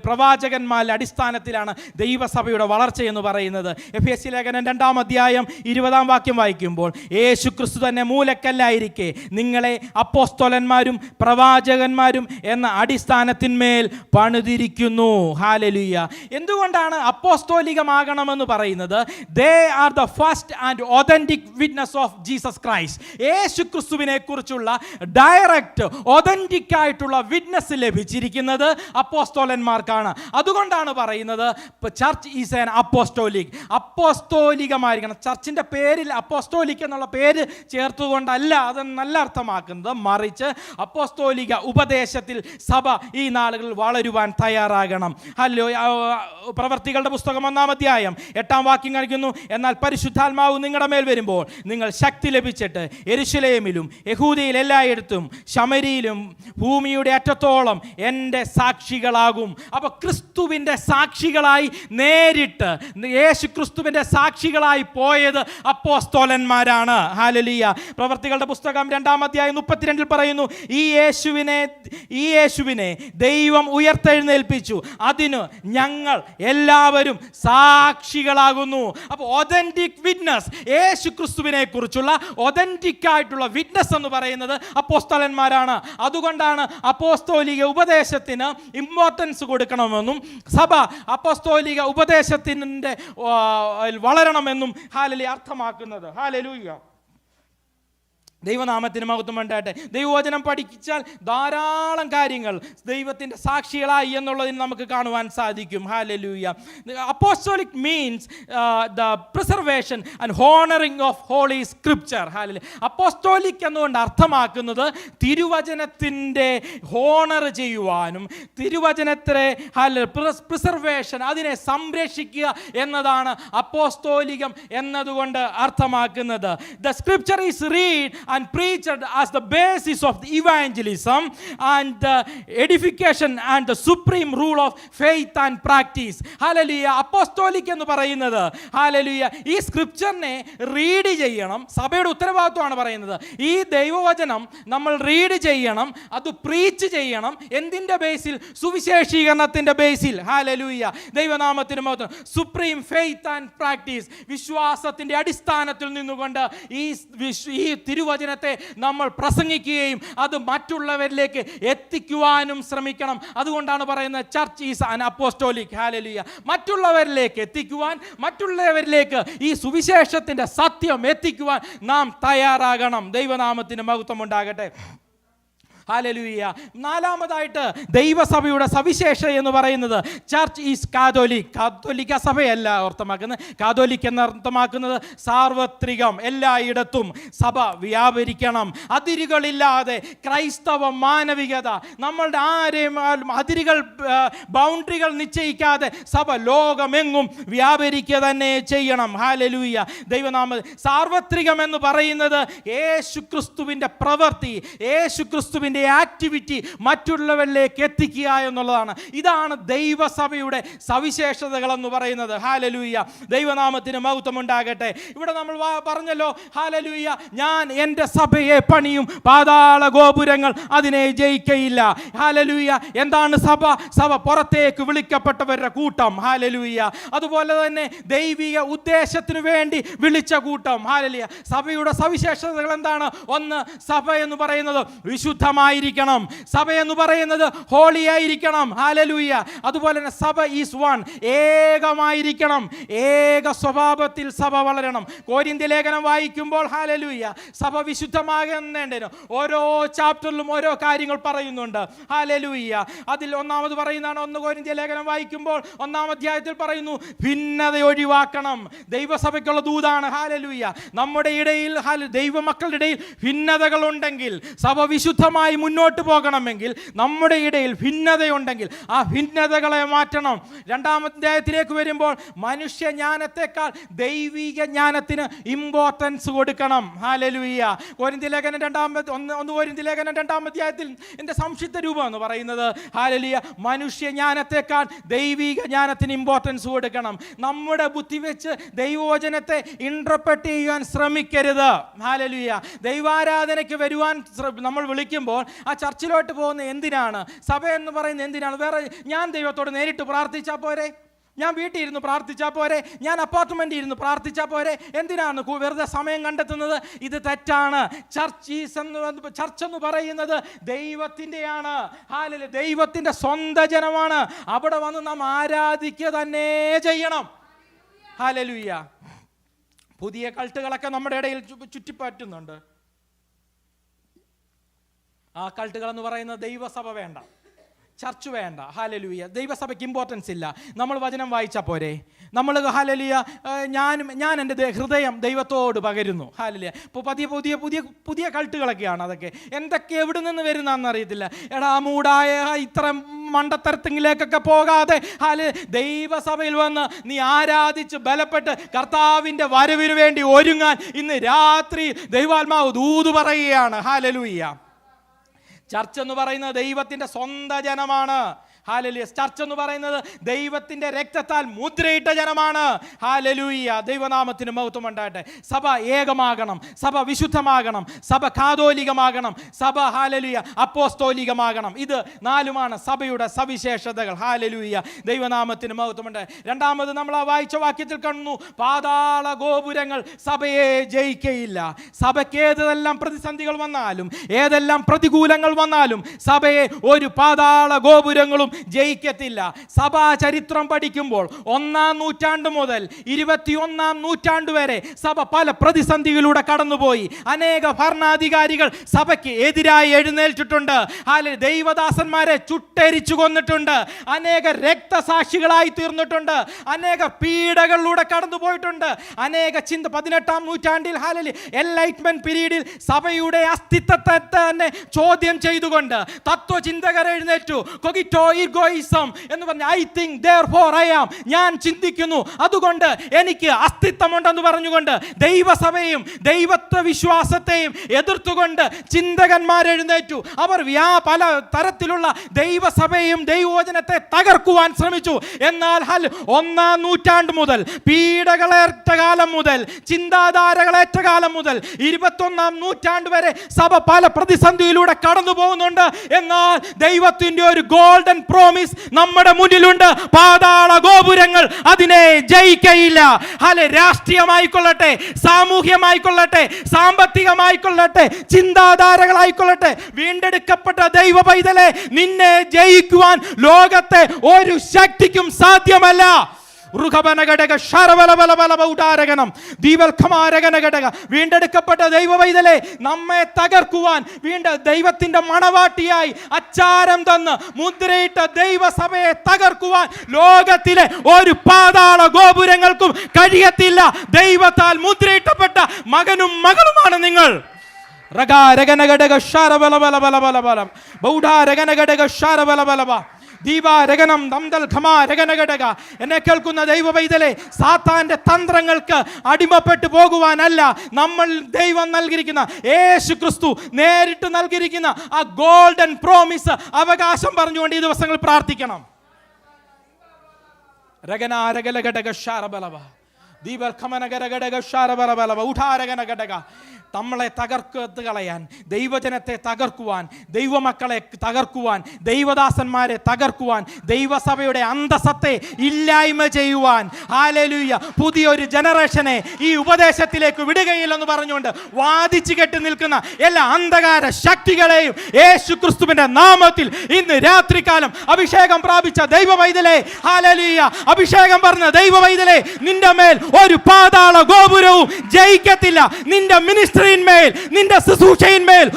പ്രവാചകന്മാരുടെ അടിസ്ഥാനത്തിലാണ് ദൈവസഭയുടെ വളർച്ച എന്ന് പറയുന്നത്. എഫേസ്യ ലേഖനം 2-ാം അധ്യായം 20-ാം വാക്യം വായിക്കുമ്പോൾ, യേശു ക്രിസ്തു തന്നെ മൂലക്കല്ലായിരിക്കെ നിങ്ങളെ അപ്പോസ്തോലന്മാരും പ്രവാചകന്മാരും എന്ന അടിസ്ഥാനത്തിന്മേൽ പണിതിരിക്കുന്നു. ഹല്ലേലൂയ. എന്തുകൊണ്ടാണ് അപ്പോസ്തോലികമാകണമെന്ന് പറയുന്നത്? They are the first and authentic witness of Jesus Christ. യേശു ക്രിസ്തുവിനെ കുറിച്ചുള്ള ഡയറക്റ്റ് ഒതന്റിക് ആയിട്ടുള്ള വിറ്റ്നസ് ലഭിച്ചിരിക്കുന്നത് അപ്പോസ്തോലന്മാർക്കാണ്. അതുകൊണ്ടാണ് പറയുന്നത് ചർച്ച് ഈസ് ആൻ അപ്പോസ്തോലിക്. അപ്പോസ്തോലികമായിരിക്കണം. ചർച്ചിൻ്റെ പേരിൽ അപ്പോസ്തോലിക് എന്നുള്ള പേര് ചേർത്തുകൊണ്ടല്ല അത് നല്ല അർത്ഥമാക്കുന്നത്, മറിച്ച് അപ്പോസ്തോലിക ഉപദേശത്തിൽ സഭ ഈ നാളുകളിൽ വളരുവാൻ തയ്യാറാകണം. പ്രവർത്തികളുടെ പുസ്തകം 1-ാം അധ്യായം 8-ാം വാക്യം കാണിക്കുന്നു, എന്നാൽ പരിശുദ്ധാത്മാവ് നിങ്ങളുടെ മേൽ വരുമ്പോൾ നിങ്ങൾ ശക്തി ലഭിച്ചിട്ട് യെരൂശലേമിലും യഹൂദയിൽ എല്ലായിടത്തും ശമരിയിലും ഭൂമിയുടെ അറ്റത്തോളം എൻ്റെ സാക്ഷികളാകും. അപ്പോൾ ക്രിസ്തുവിൻ്റെ സാക്ഷികളായി നേരിട്ട് യേശു ക്രിസ്തുവിൻ്റെ സാക്ഷികളായി പോയത് അപ്പോസ്തോലന്മാരാണ്. ഹല്ലേലൂയ. പ്രവർത്തികളുടെ പുസ്തകം 2-ാം അധ്യായം 32 പറയുന്നു, ഈ യേശുവിനെ ദൈവം ഉയർത്തെഴുന്നേൽപ്പിച്ചു, അതിന് ഞങ്ങൾ എല്ലാവരും സാക്ഷികളാകുന്നു. അപ്പോൾ ഒതന്റിക് വിറ്റ്നസ്, യേശു ക്രിസ്തുവിനെ കുറിച്ചുള്ള ഒതന്റിക് ആയിട്ടുള്ള വിറ്റ്നസ് എന്ന് പറയുന്നത് അപ്പോസ്തലന്മാരാണ്. അതുകൊണ്ടാണ് അപ്പോസ്തോലിക ഉപദേശത്തിന് ഇമ്പോർട്ടൻസ് കൊടുക്കണമെന്നും സഭ അപ്പോസ്തോലിക ഉപദേശത്തിൻ്റെ വളരണമെന്നും ഹല്ലേലൂയ അർത്ഥമാക്കുന്നത്. ഹല്ലേലൂയ. ദൈവനാമത്തിന് മഹത്വം ഉണ്ടാകട്ടെ. ദൈവവചനം പഠിച്ചാൽ ധാരാളം കാര്യങ്ങൾ ദൈവത്തിൻ്റെ സാക്ഷികളായി എന്നുള്ളതിന് നമുക്ക് കാണുവാൻ സാധിക്കും. ഹല്ലേലൂയ. Apostolic means the preservation and honouring of holy scripture. ഹല്ലേലൂയ. അപ്പോസ്തോലിക് എന്നുകൊണ്ട് അർത്ഥമാക്കുന്നത് തിരുവചനത്തിൻ്റെ ഹോണർ ചെയ്യുവാനും തിരുവചനത്തെ പ്രിസർവേഷൻ, അതിനെ സംരക്ഷിക്കുക എന്നതാണ് അപ്പോസ്തോലികം എന്നതുകൊണ്ട് അർത്ഥമാക്കുന്നത്. The scripture is read and preached as the basis of the evangelism and the edification and the supreme rule of faith and practice. Hallelujah. Apostolic എന്ന് പറയുന്നത് ഹല്ലേലൂയ ഈ സ്ക്രിപ്ചറിനെ റീഡ് ചെയ്യണം. സഭയുടെ ഉത്തരവാദിത്വമാണ് പറയുന്നത്. ഈ ദൈവവചനം നമ്മൾ റീഡ് ചെയ്യണം, അത് പ്രീച്ച് ചെയ്യണം. എന്തിൻ്റെ ബേസിൽ? സുവിശേഷീകരണത്തിൻ്റെ ബേസിൽ. ഹല്ലേലൂയ. ദൈവനാമത്തിന് മഹത്വം. സുപ്രീം ഫെയ്ത്ത് ആൻഡ് പ്രാക്ടീസ്, വിശ്വാസത്തിൻ്റെ അടിസ്ഥാനത്തിൽ നിന്നുകൊണ്ട് ഈ തിരുവചനത്തെ നമ്മൾ പ്രസംഗിക്കുകയും അത് മറ്റുള്ളവരിലേക്ക് എത്തിക്കുവാനും ശ്രമിക്കണം. അതുകൊണ്ടാണ് പറയുന്നത് church is an apostolic. Hallelujah. മറ്റുള്ളവരിലേക്ക് എത്തിക്കുവാൻ, മറ്റുള്ളവരിലേക്ക് ഈ സുവിശേഷത്തിൻ്റെ സത്യം എത്തിക്കുവാൻ നാം തയ്യാറാകണം. ദൈവനാമത്തിന് മഹത്വം ഉണ്ടാകട്ടെ. ഹല്ലേലൂയ. നാലാമതായിട്ട് ദൈവസഭയുടെ സവിശേഷത എന്ന് പറയുന്നത് ചർച്ച് ഈസ് കാതോലിക്. കാതോലിക്ക സഭയല്ല അർത്ഥമാക്കുന്നത്. കാതോലിക് എന്ന് അർത്ഥമാക്കുന്നത് സാർവത്രികം, എല്ലായിടത്തും സഭ വ്യാപരിക്കണം. അതിരുകളില്ലാതെ ക്രൈസ്തവ മാനവികത, നമ്മളുടെ ആരെയും അതിരുകൾ, ബൗണ്ടറികൾ നിശ്ചയിക്കാതെ സഭ ലോകമെങ്ങും വ്യാപരിക്കുക തന്നെ ചെയ്യണം. ഹല്ലേലൂയ. ദൈവനാമ സാർവത്രികം എന്ന് പറയുന്നത് യേശു ക്രിസ്തുവിൻ്റെ പ്രവൃത്തി, യേശു ക്രിസ്തുവിൻ്റെ ആക്ടിവിറ്റി മറ്റുള്ളവരിലേക്ക് എത്തിക്കുക എന്നുള്ളതാണ്. ഇതാണ് ദൈവസഭയുടെ സവിശേഷതകൾ എന്ന് പറയുന്നത്. ഹല്ലേലൂയ. ദൈവനാമത്തിന് മഹത്വം ഉണ്ടാകട്ടെ. ഇവിടെ നമ്മൾ പറഞ്ഞല്ലോ, ഹല്ലേലൂയ, ഞാൻ എൻ്റെ സഭയെ പണിയും, പാതാള ഗോപുരങ്ങൾ അതിനെ ജയിക്കയില്ല. ഹല്ലേലൂയ. എന്താണ് സഭ? സഭ പുറത്തേക്ക് വിളിക്കപ്പെട്ടവരുടെ കൂട്ടം. ഹല്ലേലൂയ. അതുപോലെ തന്നെ ദൈവിക ഉദ്ദേശത്തിനു വേണ്ടി വിളിച്ച കൂട്ടം. ഹല്ലേലൂയ. സഭയുടെ സവിശേഷതകൾ എന്താണ്? ഒന്ന്, സഭ എന്ന് പറയുന്നത് വിശുദ്ധമായിരിക്കണം. സഭ എന്ന് പറയുന്നത് ഹോളി ആയിരിക്കണം. ഹല്ലേലൂയ. അതുപോലെ തന്നെ സഭ ഈസ് വൺ, ഏകമായിരിക്കണം. ഏക സ്വഭാവത്തിൽ സഭ വളരണം. കൊരിന്ത്യ ലേഖനം വായിക്കുമ്പോൾ ഹല്ലേലൂയ സഭ വിശുദ്ധമാകേണ്ടതിന് ഓരോ ചാപ്റ്ററിലും ഓരോ കാര്യങ്ങൾ പറയുന്നുണ്ട്. ഹല്ലേലൂയ. അതിൽ ഒന്നാമത് പറയുന്നതാണ്, 1 കൊരിന്ത്യ ലേഖനം വായിക്കുമ്പോൾ 1-ാം അധ്യായത്തിൽ പറയുന്നു, ഭിന്നത ഒഴിവാക്കണം. ദൈവസഭയ്ക്കുള്ള ദൂതാണ്. ഹല്ലേലൂയ. നമ്മുടെ ഇടയിൽ, ദൈവമക്കളുടെ ഇടയിൽ ഭിന്നതകൾ ഉണ്ടെങ്കിൽ, സഭ വിശുദ്ധമായി മുന്നോട്ട് പോകണമെങ്കിൽ നമ്മുടെ ഇടയിൽ ഭിന്നതയുണ്ടെങ്കിൽ ആ ഭിന്നതകളെ മാറ്റണം. 2-ാം അധ്യായത്തിലേക്ക് വരുമ്പോൾ മനുഷ്യജ്ഞാനത്തെക്കാൾ ദൈവിക ജ്ഞാനത്തിന് ഇമ്പോർട്ടൻസ് കൊടുക്കണം. ഹല്ലേലൂയ. കൊരിന്ത്യ ലേഖനം 2-ാം അധ്യായത്തിൽ എൻ്റെ സംക്ഷിപ്ത രൂപം എന്ന് പറയുന്നത് ഹല്ലേലൂയ മനുഷ്യജ്ഞാനത്തെക്കാൾ ദൈവിക ജ്ഞാനത്തിന് ഇമ്പോർട്ടൻസ് കൊടുക്കണം. നമ്മുടെ ബുദ്ധി വെച്ച് ദൈവവചനത്തെ ഇന്റർപ്രറ്റ് ചെയ്യാൻ ശ്രമിക്കരുത്. ഹല്ലേലൂയ. ദൈവാരാധനയ്ക്ക് വരുവാൻ നമ്മൾ വിളിക്കുമ്പോൾ ആ ചർച്ചിലോട്ട് പോകുന്ന എന്തിനാണ്? സഭ എന്ന് പറയുന്നത് എന്തിനാണ്? വേറെ ഞാൻ ദൈവത്തോട് നേരിട്ട് പ്രാർത്ഥിച്ചാൽ പോരെ? ഞാൻ വീട്ടിൽ ഇരുന്ന് പ്രാർത്ഥിച്ചാൽ പോരെ? ഞാൻ അപ്പാർട്ട്മെൻറ്റിൽ ഇരുന്ന് പ്രാർത്ഥിച്ചാൽ പോരെ? എന്തിനാണ് വെറുതെ സമയം കണ്ടെത്തുന്നത്? ഇത് തെറ്റാണ്. ചർച്ച് എന്ന് പറയുന്നത് ദൈവത്തിൻ്റെയാണ്. ഹല്ലേലൂയ. ദൈവത്തിൻ്റെ സ്വന്തം ജനമാണ്. അവിടെ വന്ന് നാം ആരാധിക്കുക തന്നെ ചെയ്യണം. ഹല്ലേലൂയ. പുതിയ കൾട്ടുകളൊക്കെ നമ്മുടെ ഇടയിൽ ചുറ്റിപ്പറ്റുന്നുണ്ട്. ആ കൾട്ടുകൾ എന്ന് പറയുന്നത് ദൈവസഭ വേണ്ട, ചർച്ച് വേണ്ട. ഹല്ലേലൂയ. ദൈവസഭയ്ക്ക് ഇമ്പോർട്ടൻസ് ഇല്ല. നമ്മൾ വചനം വായിച്ചാൽ പോരെ? നമ്മൾ ഹല്ലേലൂയ ഞാൻ എൻ്റെ ഹൃദയം ദൈവത്തോട് പകരുന്നു. ഹല്ലേലൂയ. ഇപ്പോൾ പുതിയ കൾട്ടുകളൊക്കെയാണ് അതൊക്കെ. എന്തൊക്കെ എവിടെ നിന്ന് വരുന്നതെന്ന് അറിയത്തില്ല. എടാ മൂടായ ഇത്ര മണ്ടത്തരത്തിലേക്കൊക്കെ പോകാതെ ദൈവസഭയിൽ വന്ന് നീ ആരാധിച്ച് ബലപ്പെട്ട് കർത്താവിൻ്റെ വരവിന് വേണ്ടി ഒരുങ്ങാൻ ഇന്ന് രാത്രി ദൈവാത്മാവ് ദൂത് പറയുകയാണ്. ഹല്ലേലൂയ. ചർച്ച് എന്ന് പറയുന്നത് ദൈവത്തിൻ്റെ സ്വന്തം ജനമാണ്. ഹല്ലേലൂയ. ചർച്ച് എന്ന് പറയുന്നത് ദൈവത്തിൻ്റെ രക്തത്താൽ മുദ്രയിട്ട ജനമാണ്. ഹല്ലേലൂയ. ദൈവനാമത്തിന് മഹത്വം ഉണ്ടാകട്ടെ. സഭ ഏകമാകണം, സഭ വിശുദ്ധമാകണം, സഭ കാതോലികമാകണം, സഭ ഹല്ലേലൂയ അപ്പോസ്തോലികമാകണം. ഇത് 4 സഭയുടെ സവിശേഷതകൾ. ഹല്ലേലൂയ. ദൈവനാമത്തിന് മഹത്വം ഉണ്ടാകട്ടെ. രണ്ടാമത് നമ്മൾ ആ വായിച്ച വാക്യത്തിൽ കാണുന്നു, പാതാള ഗോപുരങ്ങൾ സഭയെ ജയിക്കയില്ല. സഭയ്ക്ക് ഏതെല്ലാം പ്രതിസന്ധികൾ വന്നാലും, ഏതെല്ലാം പ്രതികൂലങ്ങൾ വന്നാലും സഭയെ ഒരു പാതാള ഗോപുരങ്ങളും ജയിക്കത്തില്ല. സഭാ ചരിത്രം പഠിക്കുമ്പോൾ 1-ാം നൂറ്റാണ്ട് മുതൽ 21-ാം നൂറ്റാണ്ട് വരെ സഭ പല പ്രതിസന്ധികളിലൂടെ കടന്നുപോയി. അനേക ഭരണാധികാരികൾ സഭയ്ക്ക് എതിരായി എഴുന്നേറ്റിട്ടുണ്ട്. ദൈവദാസന്മാരെ ചുട്ടരിച്ചു കൊന്നിട്ടുണ്ട്. അനേക രക്തസാക്ഷികളായി തീർന്നിട്ടുണ്ട്. അനേക പീഡകളിലൂടെ കടന്നുപോയിട്ടുണ്ട്. അനേക 18-ാം നൂറ്റാണ്ടിൽ എൻലൈറ്റ്മെന്റ് പീരീഡിൽ സഭയുടെ അസ്തിത്വത്തെ തന്നെ ചോദ്യം ചെയ്തുകൊണ്ട് തത്വചിന്തകർ എഴുന്നേറ്റു. കൊഗിറ്റോ ഈഗോയിസം എന്ന് പറഞ്ഞ I think therefore I am, ഞാൻ ചിന്തിക്കുന്നു അതുകൊണ്ട് എനിക്ക് അസ്തിത്വമുണ്ടെന്ന് പറഞ്ഞുകൊണ്ട് ദൈവസഭയും ദൈവത്വ വിശ്വാസത്തെയും എതിർത്തുകൊണ്ട് ചിന്തകന്മാർ എഴുന്നേറ്റു. അവർ പല തരത്തിലുള്ള ദൈവസഭയും ദൈവവചനത്തെ തകർക്കുവാൻ ശ്രമിച്ചു. എന്നാൽ 1-ാം നൂറ്റാണ്ട് മുതൽ, പീഡകളേറ്റ കാലം മുതൽ, ചിന്താധാരകളേറ്റ കാലം മുതൽ 21-ാം നൂറ്റാണ്ട് വരെ സഭ പല പ്രതിസന്ധിയിലൂടെ കടന്നു പോകുന്നുണ്ട്. എന്നാൽ ദൈവത്തിന്റെ ഒരു ഗോൾഡൻ പ്രോമിസ് നമ്മുടെ മുന്നിലുണ്ട്. പാതാള ഗോപുരങ്ങൾ അതിനെ ജയിക്കയില്ല. രാഷ്ട്രീയമായിക്കൊള്ളട്ടെ, സാമൂഹ്യമായിക്കൊള്ളട്ടെ, സാമ്പത്തികമായിക്കൊള്ളട്ടെ, ചിന്താധാരകളായിക്കൊള്ളട്ടെ, വീണ്ടെടുക്കപ്പെട്ട ദൈവ പൈതലെ, നിന്നെ ജയിക്കുവാൻ ലോകത്തെ ഒരു ശക്തിക്കും സാധ്യമല്ല. വീണ്ടെടുക്കപ്പെട്ട ദൈവ പൈതലെ, നമ്മെ തകർക്കുവാൻ ദൈവത്തിന്റെ മണവാട്ടിയായി അച്ചാരം തന്ന് മുദ്രയിട്ട ദൈവസഭയെ തകർക്കുവാൻ ലോകത്തിലെ ഒരു പാതാള ഗോപുരങ്ങൾക്കും കഴിയത്തില്ല. ദൈവത്താൽ മുദ്രയിട്ടപ്പെട്ട മകനും മകളുമാണ് നിങ്ങൾ. എന്നെ കേൾക്കുന്ന ദൈവ പൈതലെ, സാത്താന്റെ തന്ത്രങ്ങൾക്ക് അടിമപ്പെട്ടു പോകുവാനല്ല നമ്മൾ ദൈവം നൽകിയിരിക്കുന്ന യേശു ക്രിസ്തു നേരിട്ട് നൽകിയിരിക്കുന്ന ആ ഗോൾഡൻ പ്രോമിസ് അവകാശം പറഞ്ഞുകൊണ്ട് ഈ ദിവസങ്ങൾ പ്രാർത്ഥിക്കണം. നമ്മളെ കളയാൻ, ദൈവജനത്തെ തകർക്കുവാൻ, ദൈവമക്കളെ തകർക്കുവാൻ, ദൈവദാസന്മാരെ തകർക്കുവാൻ, ദൈവസഭയുടെ അന്തസ്സത്തെ ഇല്ലായ്മ ചെയ്യുവാൻ, ഹല്ലേലൂയ, പുതിയൊരു ജനറേഷനെ ഈ ഉപദേശത്തിലേക്ക് വിടുകയില്ലെന്ന് പറഞ്ഞുകൊണ്ട് വാദിച്ചു കെട്ടി നിൽക്കുന്ന എല്ലാ അന്ധകാര ശക്തികളെയും യേശു ക്രിസ്തുവിന്റെ നാമത്തിൽ ഇന്ന് രാത്രികാലം അഭിഷേകം പ്രാപിച്ച ദൈവ പൈതലേ, ഹല്ലേലൂയ, അഭിഷേകം പറഞ്ഞ ദൈവ പൈതലേ, നിന്റെ മേൽ ഒരു പാതാള ഗോപുരവും ജയിക്കത്തില്ല. നിന്റെ മിനിസ്ട്രിയിന്മേൽ, നിന്റെ ശുശ്രൂഷയിന്മേൽ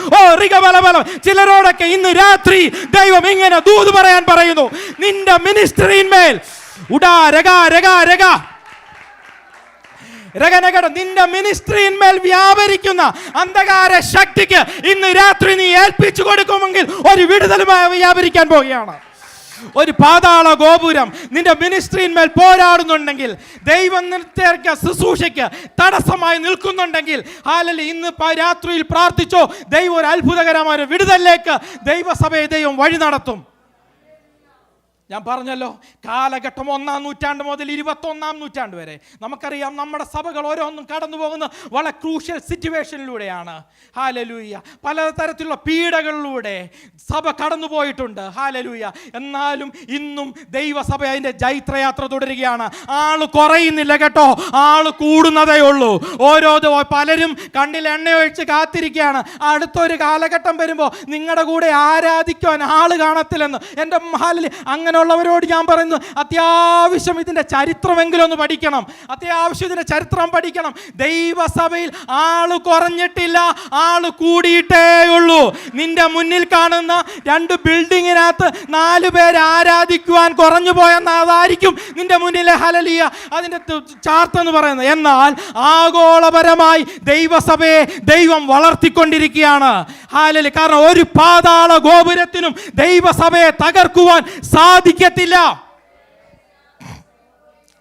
ചിലരോടൊക്കെ ഇന്ന് രാത്രി ദൈവം ഇങ്ങനെ ദൂത് പറയാൻ പറയുന്നു. നിന്റെ മിനിസ്ട്രിയിന്മേൽ നിന്റെ മിനിസ്ട്രിയിന്മേൽ വ്യാപരിക്കുന്ന അന്ധകാര ശക്തിക്ക് ഇന്ന് രാത്രി നീ ഏൽപ്പിച്ചു കൊടുക്കുമെങ്കിൽ ഒരു വിടുതലുമായി വ്യാപരിക്കാൻ പോവുകയാണ്. ഒരു പാതാള ഗോപുരം നിന്റെ മിനിസ്ട്രിയിന്മേൽ പോരാടുന്നുണ്ടെങ്കിൽ, ദൈവം നിർത്തിയ ശുശ്രൂഷയ്ക്ക് തടസ്സമായി നിൽക്കുന്നുണ്ടെങ്കിൽ, ഇന്ന് രാത്രിയിൽ പ്രാർത്ഥിച്ചോ, ദൈവം ഒരു അത്ഭുതകരമായ വിടുതലിലേക്ക് ദൈവസഭയെ ദൈവം വഴി നടത്തും. ഞാൻ പറഞ്ഞല്ലോ, കാലഘട്ടം 1-ാം നൂറ്റാണ്ട് മുതൽ 21-ാം നൂറ്റാണ്ട് വരെ നമുക്കറിയാം. നമ്മുടെ സഭകൾ ഓരോന്നും കടന്നു പോകുന്ന വളരെ ക്രൂഷ്യൽ സിറ്റുവേഷനിലൂടെയാണ്. ഹല്ലേലൂയ, പലതരത്തിലുള്ള പീഡകളിലൂടെ സഭ കടന്നുപോയിട്ടുണ്ട്. ഹല്ലേലൂയ, എന്നാലും ഇന്നും ദൈവസഭ അതിൻ്റെ ജൈത്രയാത്ര തുടരുകയാണ്. ആള് കുറയുന്നില്ല കേട്ടോ, ആള് കൂടുന്നതേ ഉള്ളൂ. പലരും കണ്ണിൽ എണ്ണയൊഴിച്ച് കാത്തിരിക്കുകയാണ്. അടുത്തൊരു കാലഘട്ടം വരുമ്പോൾ നിങ്ങളുടെ കൂടെ ആരാധിക്കുവാൻ ആള് കാണത്തില്ലെന്ന്. എൻ്റെ അങ്ങനെ ഉള്ളവരോട് ഞാൻ പറയുന്നത്, അത്യാവശ്യം ഇതിൻ്റെ ചരിത്രമെങ്കിലും ഒന്ന് പഠിക്കണം. അത്യാവശ്യം ഇതിൻ്റെ ചരിത്രം പഠിക്കണം. ദൈവസഭയിൽ ആള് കുറഞ്ഞിട്ടില്ല, ആള് കൂടിയിട്ടേ ഉള്ളൂ. നിന്റെ മുന്നിൽ കാണുന്ന 2 ബിൽഡിങ്ങിനകത്ത് 4 പേര് ആരാധിക്കുവാൻ കുറഞ്ഞു പോയെന്നതായിരിക്കും നിന്റെ മുന്നിലെ ഹല്ലേലൂയ അതിൻ്റെ ചാർട്ട് എന്ന് പറയുന്നത്. എന്നാൽ ആഗോളപരമായി ദൈവസഭയെ ദൈവം വളർത്തിക്കൊണ്ടിരിക്കുകയാണ്. ഹല്ലേലൂയ, കാരണം ഒരു പാതാള ഗോപുരത്തിനും ദൈവസഭയെ തകർക്കുവാൻ സാധിക്കത്തില്ല.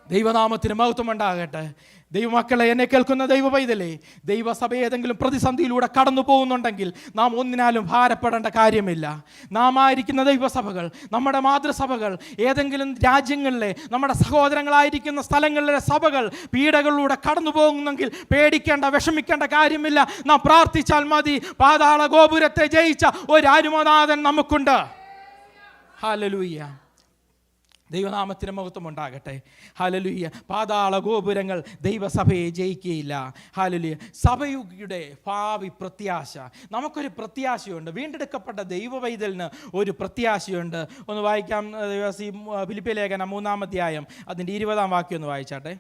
ദൈവനാമത്തിന് മഹത്വം ഉണ്ടാകട്ടെ. ദൈവമക്കളെ, എന്നെ കേൾക്കുന്ന ദൈവ പൈതലേ, ദൈവസഭ ഏതെങ്കിലും പ്രതിസന്ധിയിലൂടെ കടന്നു പോകുന്നുണ്ടെങ്കിൽ നാം ഒന്നിനാലും ഭാരപ്പെടേണ്ട കാര്യമില്ല. നാം ആയിരിക്കുന്ന ദൈവസഭകൾ, നമ്മുടെ മാതൃസഭകൾ, ഏതെങ്കിലും രാജ്യങ്ങളിലെ നമ്മുടെ സഹോദരങ്ങളായിരിക്കുന്ന സ്ഥലങ്ങളിലെ സഭകൾ പീഡകളിലൂടെ കടന്നു പോകുന്നെങ്കിൽ പേടിക്കേണ്ട, വിഷമിക്കേണ്ട കാര്യമില്ല. നാം പ്രാർത്ഥിച്ചാൽ മതി. പാതാള ഗോപുരത്തെ ജയിച്ച ഒരു അരുമനാഥൻ നമുക്കുണ്ട്. ഹല്ലേലൂയ. ദൈവനാമത്തിന് മഹത്വം ഉണ്ടാകട്ടെ. ഹല്ലേലൂയ. പാതാള ഗോപുരങ്ങൾ ദൈവസഭയെ ജയിക്കുകയില്ല. ഹല്ലേലൂയ. സഭയുടെ ഭാവി പ്രത്യാശ, നമുക്കൊരു പ്രത്യാശയുണ്ട്. വീണ്ടെടുക്കപ്പെട്ട ദൈവവൈതലിന് ഒരു പ്രത്യാശയുണ്ട്. ഒന്ന് വായിക്കാം. ഫിലിപ്പിയ ലേഖനം 3-ാം അധ്യായം അതിൻ്റെ 20-ാം വാക്യം ഒന്ന് വായിച്ചാട്ടെ.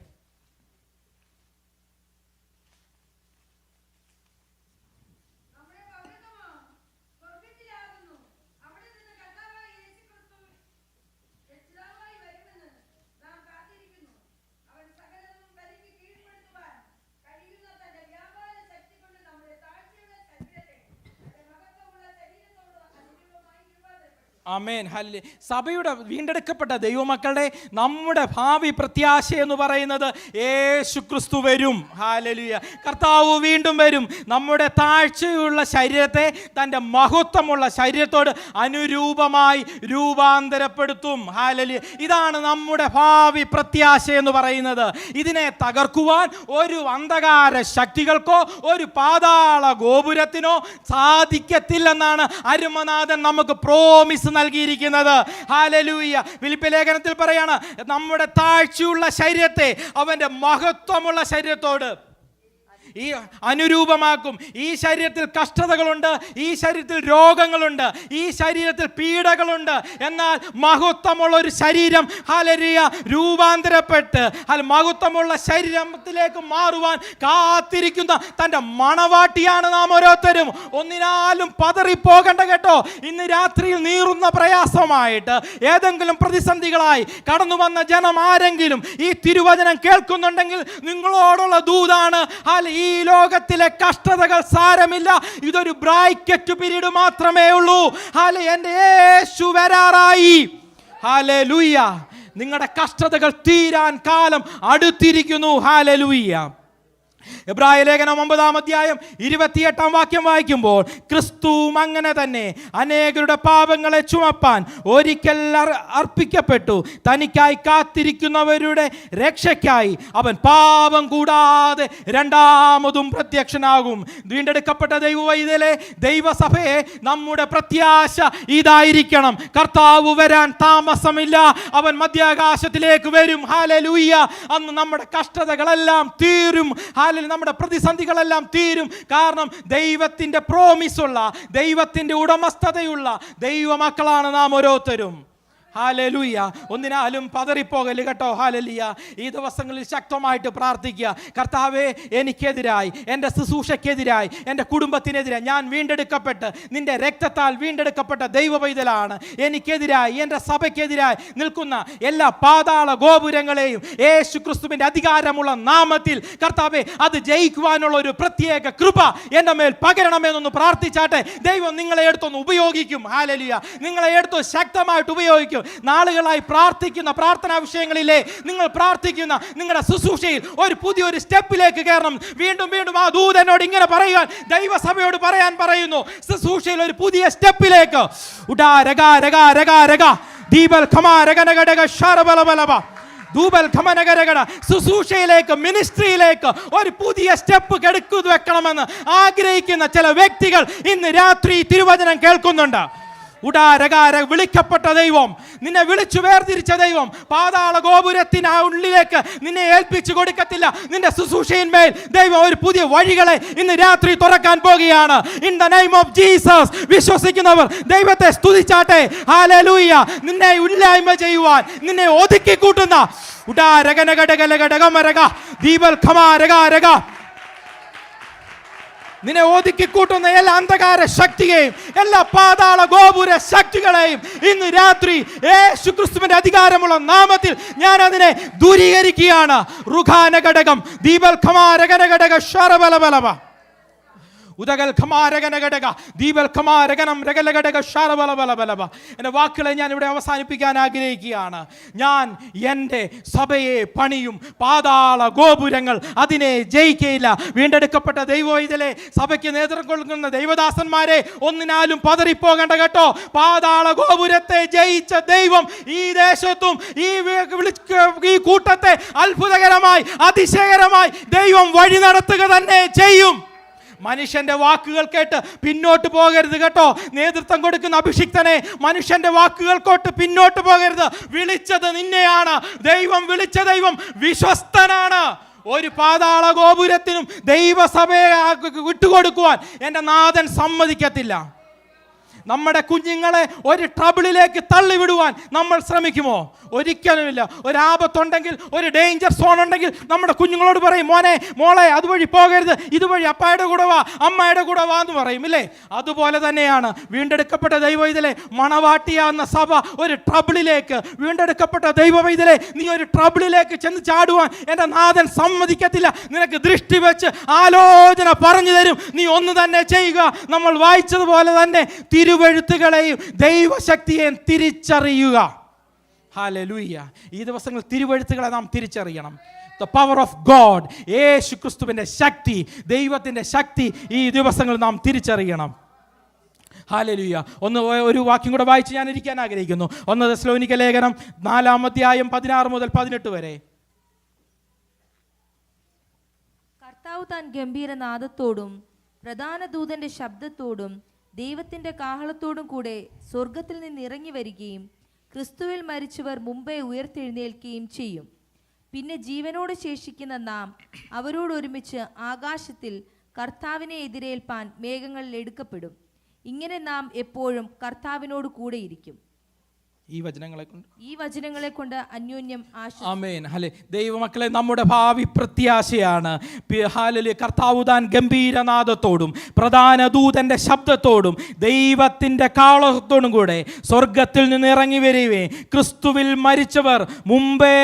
ആമേൻ. ഹല്ലേലൂയ. സഭയുടെ വീണ്ടെടുക്കപ്പെട്ട ദൈവമക്കളുടെ നമ്മുടെ ഭാവി പ്രത്യാശ എന്ന് പറയുന്നത് യേശു ക്രിസ്തു വരും. ഹല്ലേലൂയ. കർത്താവ് വീണ്ടും വരും. നമ്മുടെ താഴ്ചയുള്ള ശരീരത്തെ തൻ്റെ മഹത്വമുള്ള ശരീരത്തോട് അനുരൂപമായി രൂപാന്തരപ്പെടുത്തും. ഹല്ലേലൂയ. ഇതാണ് നമ്മുടെ ഭാവി പ്രത്യാശ എന്ന് പറയുന്നത്. ഇതിനെ തകർക്കുവാൻ ഒരു അന്ധകാര ശക്തികൾക്കോ ഒരു പാതാള ഗോപുരത്തിനോ സാധിക്കത്തില്ലെന്നാണ് അരുമനാഥൻ നമുക്ക് പ്രോമിസ് നൽകിയിരിക്കുന്നത്. ഹല്ലേലൂയ. ഫിലിപ്പിയ ലേഖനത്തിൽ പറയാണ്, നമ്മുടെ താഴ്ചയുള്ള ശരീരത്തെ അവന്റെ മഹത്വമുള്ള ശരീരത്തോട് ഈ അനുരൂപമാക്കും. ഈ ശരീരത്തിൽ കഷ്ടതകളുണ്ട്, ഈ ശരീരത്തിൽ രോഗങ്ങളുണ്ട്, ഈ ശരീരത്തിൽ പീഡകളുണ്ട്. എന്നാൽ മഹത്വമുള്ള ഒരു ശരീരം ഹല്ലേലൂയ രൂപാന്തരപ്പെട്ട് മഹത്വമുള്ള ശരീരത്തിലേക്ക് മാറുവാൻ കാത്തിരിക്കുന്ന തൻ്റെ മണവാട്ടിയാണ് നാം ഓരോരുത്തരും. ഒന്നിനാലും പതറിപ്പോകണ്ട കേട്ടോ. ഇന്ന് രാത്രിയിൽ നീറുന്ന പ്രയാസമായിട്ട് ഏതെങ്കിലും പ്രതിസന്ധികളായി കടന്നു വന്ന ജനം ആരെങ്കിലും ഈ തിരുവചനം കേൾക്കുന്നുണ്ടെങ്കിൽ നിങ്ങളോടുള്ള ദൂതാണ്, ഈ ലോകത്തിലെ കഷ്ടതകൾ സാരമില്ല, ഇതൊരു ബ്രാക്കറ്റ് പീരീഡ് മാത്രമേ ഉള്ളൂ. എൻ്റെ യേശു വരാറായി. ഹല്ലേലൂയ. നിങ്ങളുടെ കഷ്ടതകൾ തീരാൻ കാലം അടുത്തിരിക്കുന്നു. ഹല്ലേലൂയ. എബ്രായ ലേഖനം 9-ാം അധ്യായം 28-ാം വാക്യം വായിക്കുമ്പോൾ, ക്രിസ്തുവും അങ്ങനെ തന്നെ അനേകരുടെ പാപങ്ങളെ ചുമപ്പാൻ ഒരിക്കൽ അർപ്പിക്കപ്പെട്ടു. തനിക്കായി കാത്തിരിക്കുന്നവരുടെ രക്ഷയ്ക്കായി അവൻ പാപം കൂടാതെ രണ്ടാമതും പ്രത്യക്ഷനാകും. വീണ്ടെടുക്കപ്പെട്ട ദൈവവൈതലെ, ദൈവസഭയെ, നമ്മുടെ പ്രത്യാശ ഇതായിരിക്കണം. കർത്താവ് വരാൻ താമസമില്ല. അവൻ മധ്യാകാശത്തിലേക്ക് വരും. ഹല്ലേലൂയ. അന്ന് നമ്മുടെ കഷ്ടതകളെല്ലാം തീരും. നമ്മുടെ പ്രതിസന്ധികളെല്ലാം തീരും. കാരണം ദൈവത്തിൻ്റെ പ്രോമിസുള്ള, ദൈവത്തിൻ്റെ ഉടമസ്ഥതയുള്ള ദൈവമക്കളാണ് നാം ഓരോരുത്തരും. ഹല്ലേലൂയ. ഒന്നിനാലും പതറിപ്പോകല് കേട്ടോ. ഹല്ലേലൂയ. ഈ ദിവസങ്ങളിൽ ശക്തമായിട്ട് പ്രാർത്ഥിക്കുക. കർത്താവേ, എനിക്കെതിരായി, എൻ്റെ ശുശ്രൂഷയ്ക്കെതിരായി, എൻ്റെ കുടുംബത്തിനെതിരായി, ഞാൻ വീണ്ടെടുക്കപ്പെട്ട് നിന്റെ രക്തത്താൽ വീണ്ടെടുക്കപ്പെട്ട ദൈവവൈതലാണ്. എനിക്കെതിരായി, എൻ്റെ സഭയ്ക്കെതിരായി നിൽക്കുന്ന എല്ലാ പാതാള ഗോപുരങ്ങളെയും യേശു ക്രിസ്തുവിൻ്റെ അധികാരമുള്ള നാമത്തിൽ കർത്താവേ, അത് ജയിക്കുവാനുള്ള ഒരു പ്രത്യേക കൃപ എൻ്റെ മേൽ പകരണമെന്നൊന്ന് പ്രാർത്ഥിച്ചാട്ടെ. ദൈവം നിങ്ങളെ എടുത്തൊന്ന് ഉപയോഗിക്കും. ഹല്ലേലൂയ. നിങ്ങളെ എടുത്ത് ശക്തമായിട്ട് ഉപയോഗിക്കും. നാളുകളായി പ്രാർത്ഥിക്കുന്ന പ്രാർത്ഥനാ വിഷയങ്ങളിലെ നിങ്ങൾ പ്രാർത്ഥിക്കുന്ന നിങ്ങളുടെ ശുശ്രൂഷയിൽ ഒരു പുതിയൊരു സ്റ്റെപ്പിലേക്ക് കയറണം. വീണ്ടും വീണ്ടും ആ ദൂതനോട് ഇങ്ങനെ പറയുവാൻ ദൈവസഭയോട് പറയാൻ പറയുന്നു. ശുശ്രൂഷയിൽ ഒരു പുതിയ സ്റ്റെപ്പിലേക്ക് ശുശ്രൂഷയിലേക്ക്, മിനിസ്ട്രിയിലേക്ക് ഒരു പുതിയ സ്റ്റെപ്പ് വെക്കണമെന്ന് ആഗ്രഹിക്കുന്ന ചില വ്യക്തികൾ ഇന്ന് രാത്രി തിരുവചനം കേൾക്കുന്നുണ്ട്. വിളിക്കപ്പെട്ട ദൈവം, നിന്നെ വിളിച്ചു വേർതിരിച്ച ദൈവം പാതാള ഗോപുരത്തിന് ഉള്ളിലേക്ക് നിന്നെ ഏൽപ്പിച്ചു കൊടുക്കത്തില്ല. നിന്റെ ശുശ്രൂഷയിന്മേൽ ദൈവം ഒരു പുതിയ വഴികളെ ഇന്ന് രാത്രി തുറക്കാൻ പോകുകയാണ്. In the name of Jesus വിശ്വസിക്കുന്നവർ ദൈവത്തെ സ്തുതിച്ചാട്ടെ. ഹല്ലേലൂയ. നിന്നെ ഇല്ലായ്മ ചെയ്യുവാൻ, നിന്നെ ഒതുക്കി കൂട്ടുന്ന നിന്നെ ഒതുക്കിക്കൂട്ടുന്ന എല്ലാ അന്ധകാര ശക്തിയെയും എല്ലാ പാതാള ഗോപുര ശക്തികളെയും ഇന്ന് രാത്രി യേശു ക്രിസ്തുവിന്റെ അധികാരമുള്ള നാമത്തിൽ ഞാൻ അതിനെ ദൂരീകരിക്കുകയാണ്. റുഖാന ഘടകം ദീപൽ ഖമാരകന ഘടക ശരബലബലബ ഉദകൽ ഖമാരകനഘടക ദീപൽ ഖമാരകനം രകലഘടക ശരബലബലബലബ. എൻ്റെ വാക്കുകളെ ഞാൻ ഇവിടെ അവസാനിപ്പിക്കാൻ ആഗ്രഹിക്കുകയാണ്. ഞാൻ എൻ്റെ സഭയെ പണിയും. പാതാള ഗോപുരങ്ങൾ അതിനെ ജയിക്കയില്ല. വീണ്ടെടുക്കപ്പെട്ട ദൈവവൈതലെ, സഭയ്ക്ക് നേതൃത്വം കൊടുക്കുന്ന ദൈവദാസന്മാരെ, ഒന്നിനാലും പതറിപ്പോകേണ്ട കേട്ടോ. പാതാള ഗോപുരത്തെ ജയിച്ച ദൈവം ഈ ദേശത്തും ഈ കൂട്ടത്തെ അത്ഭുതകരമായി, അതിശയകരമായി ദൈവം വഴി നടത്തുക തന്നെ ചെയ്യും. മനുഷ്യന്റെ വാക്കുകൾ കേട്ട് പിന്നോട്ട് പോകരുത് കേട്ടോ. നേതൃത്വം കൊടുക്കുന്ന അഭിഷിക്തനെ, മനുഷ്യന്റെ വാക്കുകൾ കേട്ട് പിന്നോട്ട് പോകരുത്. വിളിച്ചത് നിന്നെയാണ്. ദൈവം വിളിച്ച ദൈവം വിശ്വസ്തനാണ്. ഒരു പാതാള ഗോപുരത്തിനും ദൈവസഭയെ വിട്ടുകൊടുക്കുവാൻ എൻ്റെ നാഥൻ സമ്മതിക്കത്തില്ല. നമ്മുടെ കുഞ്ഞുങ്ങളെ ഒരു ട്രബിളിലേക്ക് തള്ളിവിടുവാൻ നമ്മൾ ശ്രമിക്കുമോ? ഒരിക്കലുമില്ല. ഒരാപത്തുണ്ടെങ്കിൽ, ഒരു ഡേഞ്ചർ സോൺ ഉണ്ടെങ്കിൽ നമ്മുടെ കുഞ്ഞുങ്ങളോട് പറയും, മോനെ മോളെ അതുവഴി പോകരുത്, ഇതുവഴി അപ്പായുടെ കൂടെ വാ, അമ്മയുടെ കൂടെ വാ എന്ന് പറയും, ഇല്ലേ? അതുപോലെ തന്നെയാണ് വീണ്ടെടുക്കപ്പെട്ട ദൈവവൈതലെ, മണവാട്ടിയാകുന്ന സഭ ഒരു ട്രബിളിലേക്ക്, വീണ്ടെടുക്കപ്പെട്ട ദൈവവൈതലെ, നീ ഒരു ട്രബിളിലേക്ക് ചെന്ന് ചാടുവാൻ എൻ്റെ നാഥൻ സമ്മതിക്കത്തില്ല. നിനക്ക് ദൃഷ്ടി വെച്ച് ആലോചന പറഞ്ഞു തരും. നീ ഒന്ന് തന്നെ ചെയ്യുക. നമ്മൾ വായിച്ചതുപോലെ തന്നെ തിരുവെഴുത്തുകളെയും ദൈവശക്തിയെയും തിരിച്ചറിയുക. ഹല്ലേലൂയ. ഈ ദിവസങ്ങൾ തിരുവെഴുത്തുകളെ നാം തിരിച്ചറിയണം. The power of God, യേശു ക്രിസ്തുവിൻ്റെ ശക്തി, ദൈവത്തിൻ്റെ ശക്തി ഈ ദിവസങ്ങൾ നാം തിരിച്ചറിയണം. ഹല്ലേലൂയ. ഒരു വാക്യം കൂടെ വായിച്ച് ഞാൻ ഇരിക്കാൻ ആഗ്രഹിക്കുന്നു. 1 തെസ്സലോനിക്ക ലേഖനം 4-ാം അധ്യായം 16 മുതൽ 18 വരെ. കർത്താവ് താൻ ഗംഭീരനാദത്തോടും പ്രധാന ദൂതന്റെ ശബ്ദത്തോടും ദൈവത്തിന്റെ കാഹളത്തോടും കൂടെ സ്വർഗത്തിൽ നിന്ന് ഇറങ്ങി വരികയും ക്രിസ്തുവിൽ മരിച്ചവർ മുമ്പേ ഉയർത്തെഴുന്നേൽക്കുകയും ചെയ്യും. പിന്നെ ജീവനോട് ശേഷിക്കുന്ന നാം അവരോട് ഒരുമിച്ച് ആകാശത്തിൽ കർത്താവിനെ എതിരേൽപ്പാൻ മേഘങ്ങളിൽ എടുക്കപ്പെടും. ഇങ്ങനെ നാം എപ്പോഴും കർത്താവിനോട് കൂടെയിരിക്കും. ഈ വചനങ്ങളെ കൊണ്ട് അന്യോന്യം ആമേൻ. ദൈവമക്കളെ, നമ്മുടെ ഭാവി പ്രത്യാശയാണ്. ഹല്ലേലൂയ. കർത്താവ് താൻ ഗംഭീരനാദത്തോടും പ്രധാന ദൂതന്റെ ശബ്ദത്തോടും ദൈവത്തിന്റെ കാളത്തോടും കൂടെ സ്വർഗത്തിൽ നിന്ന് ഇറങ്ങി വരികയും ക്രിസ്തുവിൽ മരിച്ചവർ മുമ്പേ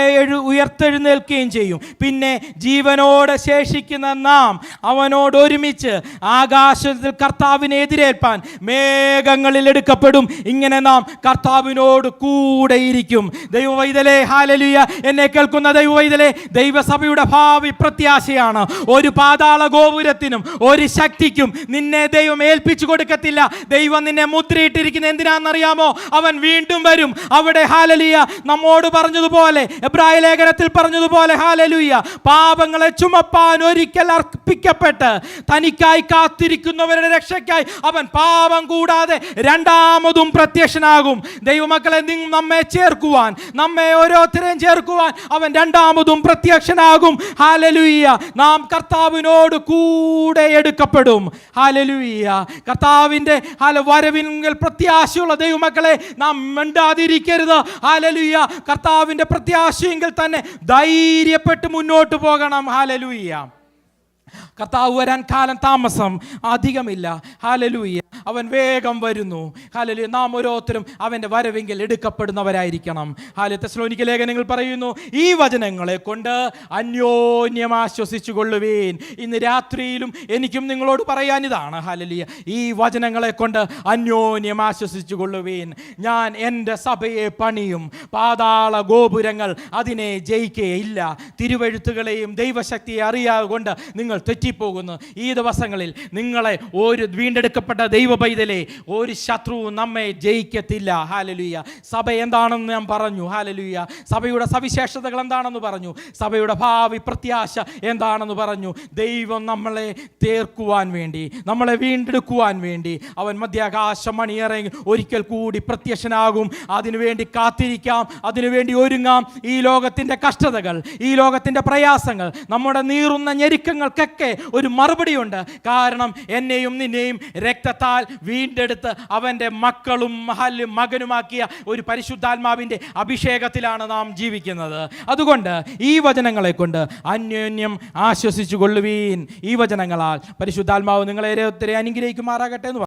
ഉയർത്തെഴുന്നേൽക്കുകയും ചെയ്യും. പിന്നെ ജീവനോടെ ശേഷിക്കുന്ന നാം അവനോട് ഒരുമിച്ച് ആകാശത്തിൽ കർത്താവിനെ എതിരേൽപ്പാൻ മേഘങ്ങളിൽ എടുക്കപ്പെടും. ഇങ്ങനെ നാം കർത്താവിനോട് കൂടെയിരിക്കും. ദൈവവൈതലേ, ഹല്ലേലൂയ. എന്നെ കേൾക്കുന്ന ദൈവവൈതലേ, ദൈവസഭയുടെ ഭാവി പ്രത്യാശയാണ്. ഒരു പാതാള ഗോപുരത്തിനും ഒരു ശക്തിക്കും നിന്നെ ദൈവം ഏൽപ്പിച്ചു കൊടുക്കത്തില്ല. ദൈവം നിന്നെ മുദ്രയിട്ടിരിക്കുന്ന എന്തിനാണെന്നറിയാമോ? അവൻ വീണ്ടും വരും. അവിടെ ഹല്ലേലൂയ നമ്മോട് പറഞ്ഞതുപോലെ, എബ്രായ ലേഖനത്തിൽ പറഞ്ഞതുപോലെ, ഹല്ലേലൂയ, പാപങ്ങളെ ചുമപ്പാൻ ഒരിക്കൽ അർപ്പിക്കപ്പെട്ട് തനിക്കായി കാത്തിരിക്കുന്നവരുടെ രക്ഷയ്ക്കായി അവൻ പാപം കൂടാതെ രണ്ടാമതും പ്രത്യക്ഷനാകും. ദൈവമക്കളെ, നമ്മെ ചേർക്കുവാൻ, നമ്മെ ഓരോരുത്തരെയും ചേർക്കുവാൻ അവൻ രണ്ടാമതും പ്രത്യക്ഷനാകും. ഹല്ലേലൂയ. നാം കർത്താവിനോട് കൂടെ എടുക്കപ്പെടും. ഹല്ലേലൂയ. കർത്താവിൻ്റെ വരവിൽ പ്രത്യാശയുള്ള ദൈവമക്കളെ, നാം മിണ്ടാതിരിക്കരുത്. ഹല്ലേലൂയ. കർത്താവിൻ്റെ പ്രത്യാശയെങ്കിൽ തന്നെ ധൈര്യപ്പെട്ട് മുന്നോട്ട് പോകണം. ഹല്ലേലൂയ. കർത്താവ് വരാൻ കാലം താമസം അധികമില്ല. ഹല്ലേലൂയ. അവൻ വേഗം വരുന്നു. ഹല്ലേലൂയ. നാം ഓരോരുത്തരും അവൻ്റെ വരവെങ്കിൽ എടുക്കപ്പെടുന്നവരായിരിക്കണം. ഹല്ലേലൂയ. തെസ്സലോനിക്ക ലേഖനങ്ങൾ പറയുന്നു, ഈ വചനങ്ങളെ കൊണ്ട് അന്യോന്യം ആശ്വസിച്ചു കൊള്ളുവീൻ. ഇന്ന് രാത്രിയിലും എനിക്കും നിങ്ങളോട് പറയാൻ ഇതാണ്. ഹല്ലേലൂയ. ഈ വചനങ്ങളെ കൊണ്ട് അന്യോന്യം ആശ്വസിച്ചു കൊള്ളുവീൻ. ഞാൻ എൻ്റെ സഭയെ പണിയും, പാതാള ഗോപുരങ്ങൾ അതിനെ ജയിക്കുകയില്ല. തിരുവെഴുത്തുകളെയും ദൈവശക്തിയെ അറിയാതെ കൊണ്ട് നിങ്ങൾ തെറ്റിപ്പോകുന്നു. ഈ ദിവസങ്ങളിൽ നിങ്ങളെ ഒരു വീണ്ടെടുക്കപ്പെട്ട ദൈവ പൈതലേ, ഒരു ശത്രുവും നമ്മെ ജയിക്കത്തില്ല. ഹല്ലേലൂയ. സഭ എന്താണെന്ന് ഞാൻ പറഞ്ഞു. ഹല്ലേലൂയ. സഭയുടെ സവിശേഷതകൾ എന്താണെന്ന് പറഞ്ഞു. സഭയുടെ ഭാവി പ്രത്യാശ എന്താണെന്ന് പറഞ്ഞു. ദൈവം നമ്മളെ തീർക്കുവാൻ വേണ്ടി, നമ്മളെ വീണ്ടെടുക്കുവാൻ വേണ്ടി അവൻ മധ്യാകാശ മണിയറങ്ങി ഒരിക്കൽ കൂടി പ്രത്യക്ഷനാകും. അതിനുവേണ്ടി കാത്തിരിക്കാം, അതിനുവേണ്ടി ഒരുങ്ങാം. ഈ ലോകത്തിൻ്റെ കഷ്ടതകൾ, ഈ ലോകത്തിൻ്റെ പ്രയാസങ്ങൾ, നമ്മുടെ നീറുന്ന ഞെരുക്കങ്ങൾക്കൊക്കെ ഒരു മറുപടിയുണ്ട്. കാരണം എന്നെയും നിന്നെയും രക്തത്താൽ വീണ്ടെടുത്ത് അവൻ്റെ മക്കളും മകനുമാക്കിയ ഒരു പരിശുദ്ധാത്മാവിൻ്റെ അഭിഷേകത്തിലാണ് നാം ജീവിക്കുന്നത്. അതുകൊണ്ട് ഈ വചനങ്ങളെ കൊണ്ട് അന്യോന്യം ആശ്വസിച്ചു കൊള്ളുവീൻ. ഈ വചനങ്ങളാൽ പരിശുദ്ധാത്മാവ് നിങ്ങളെ അനുഗ്രഹിക്കുമാറാകട്ടെ എന്ന്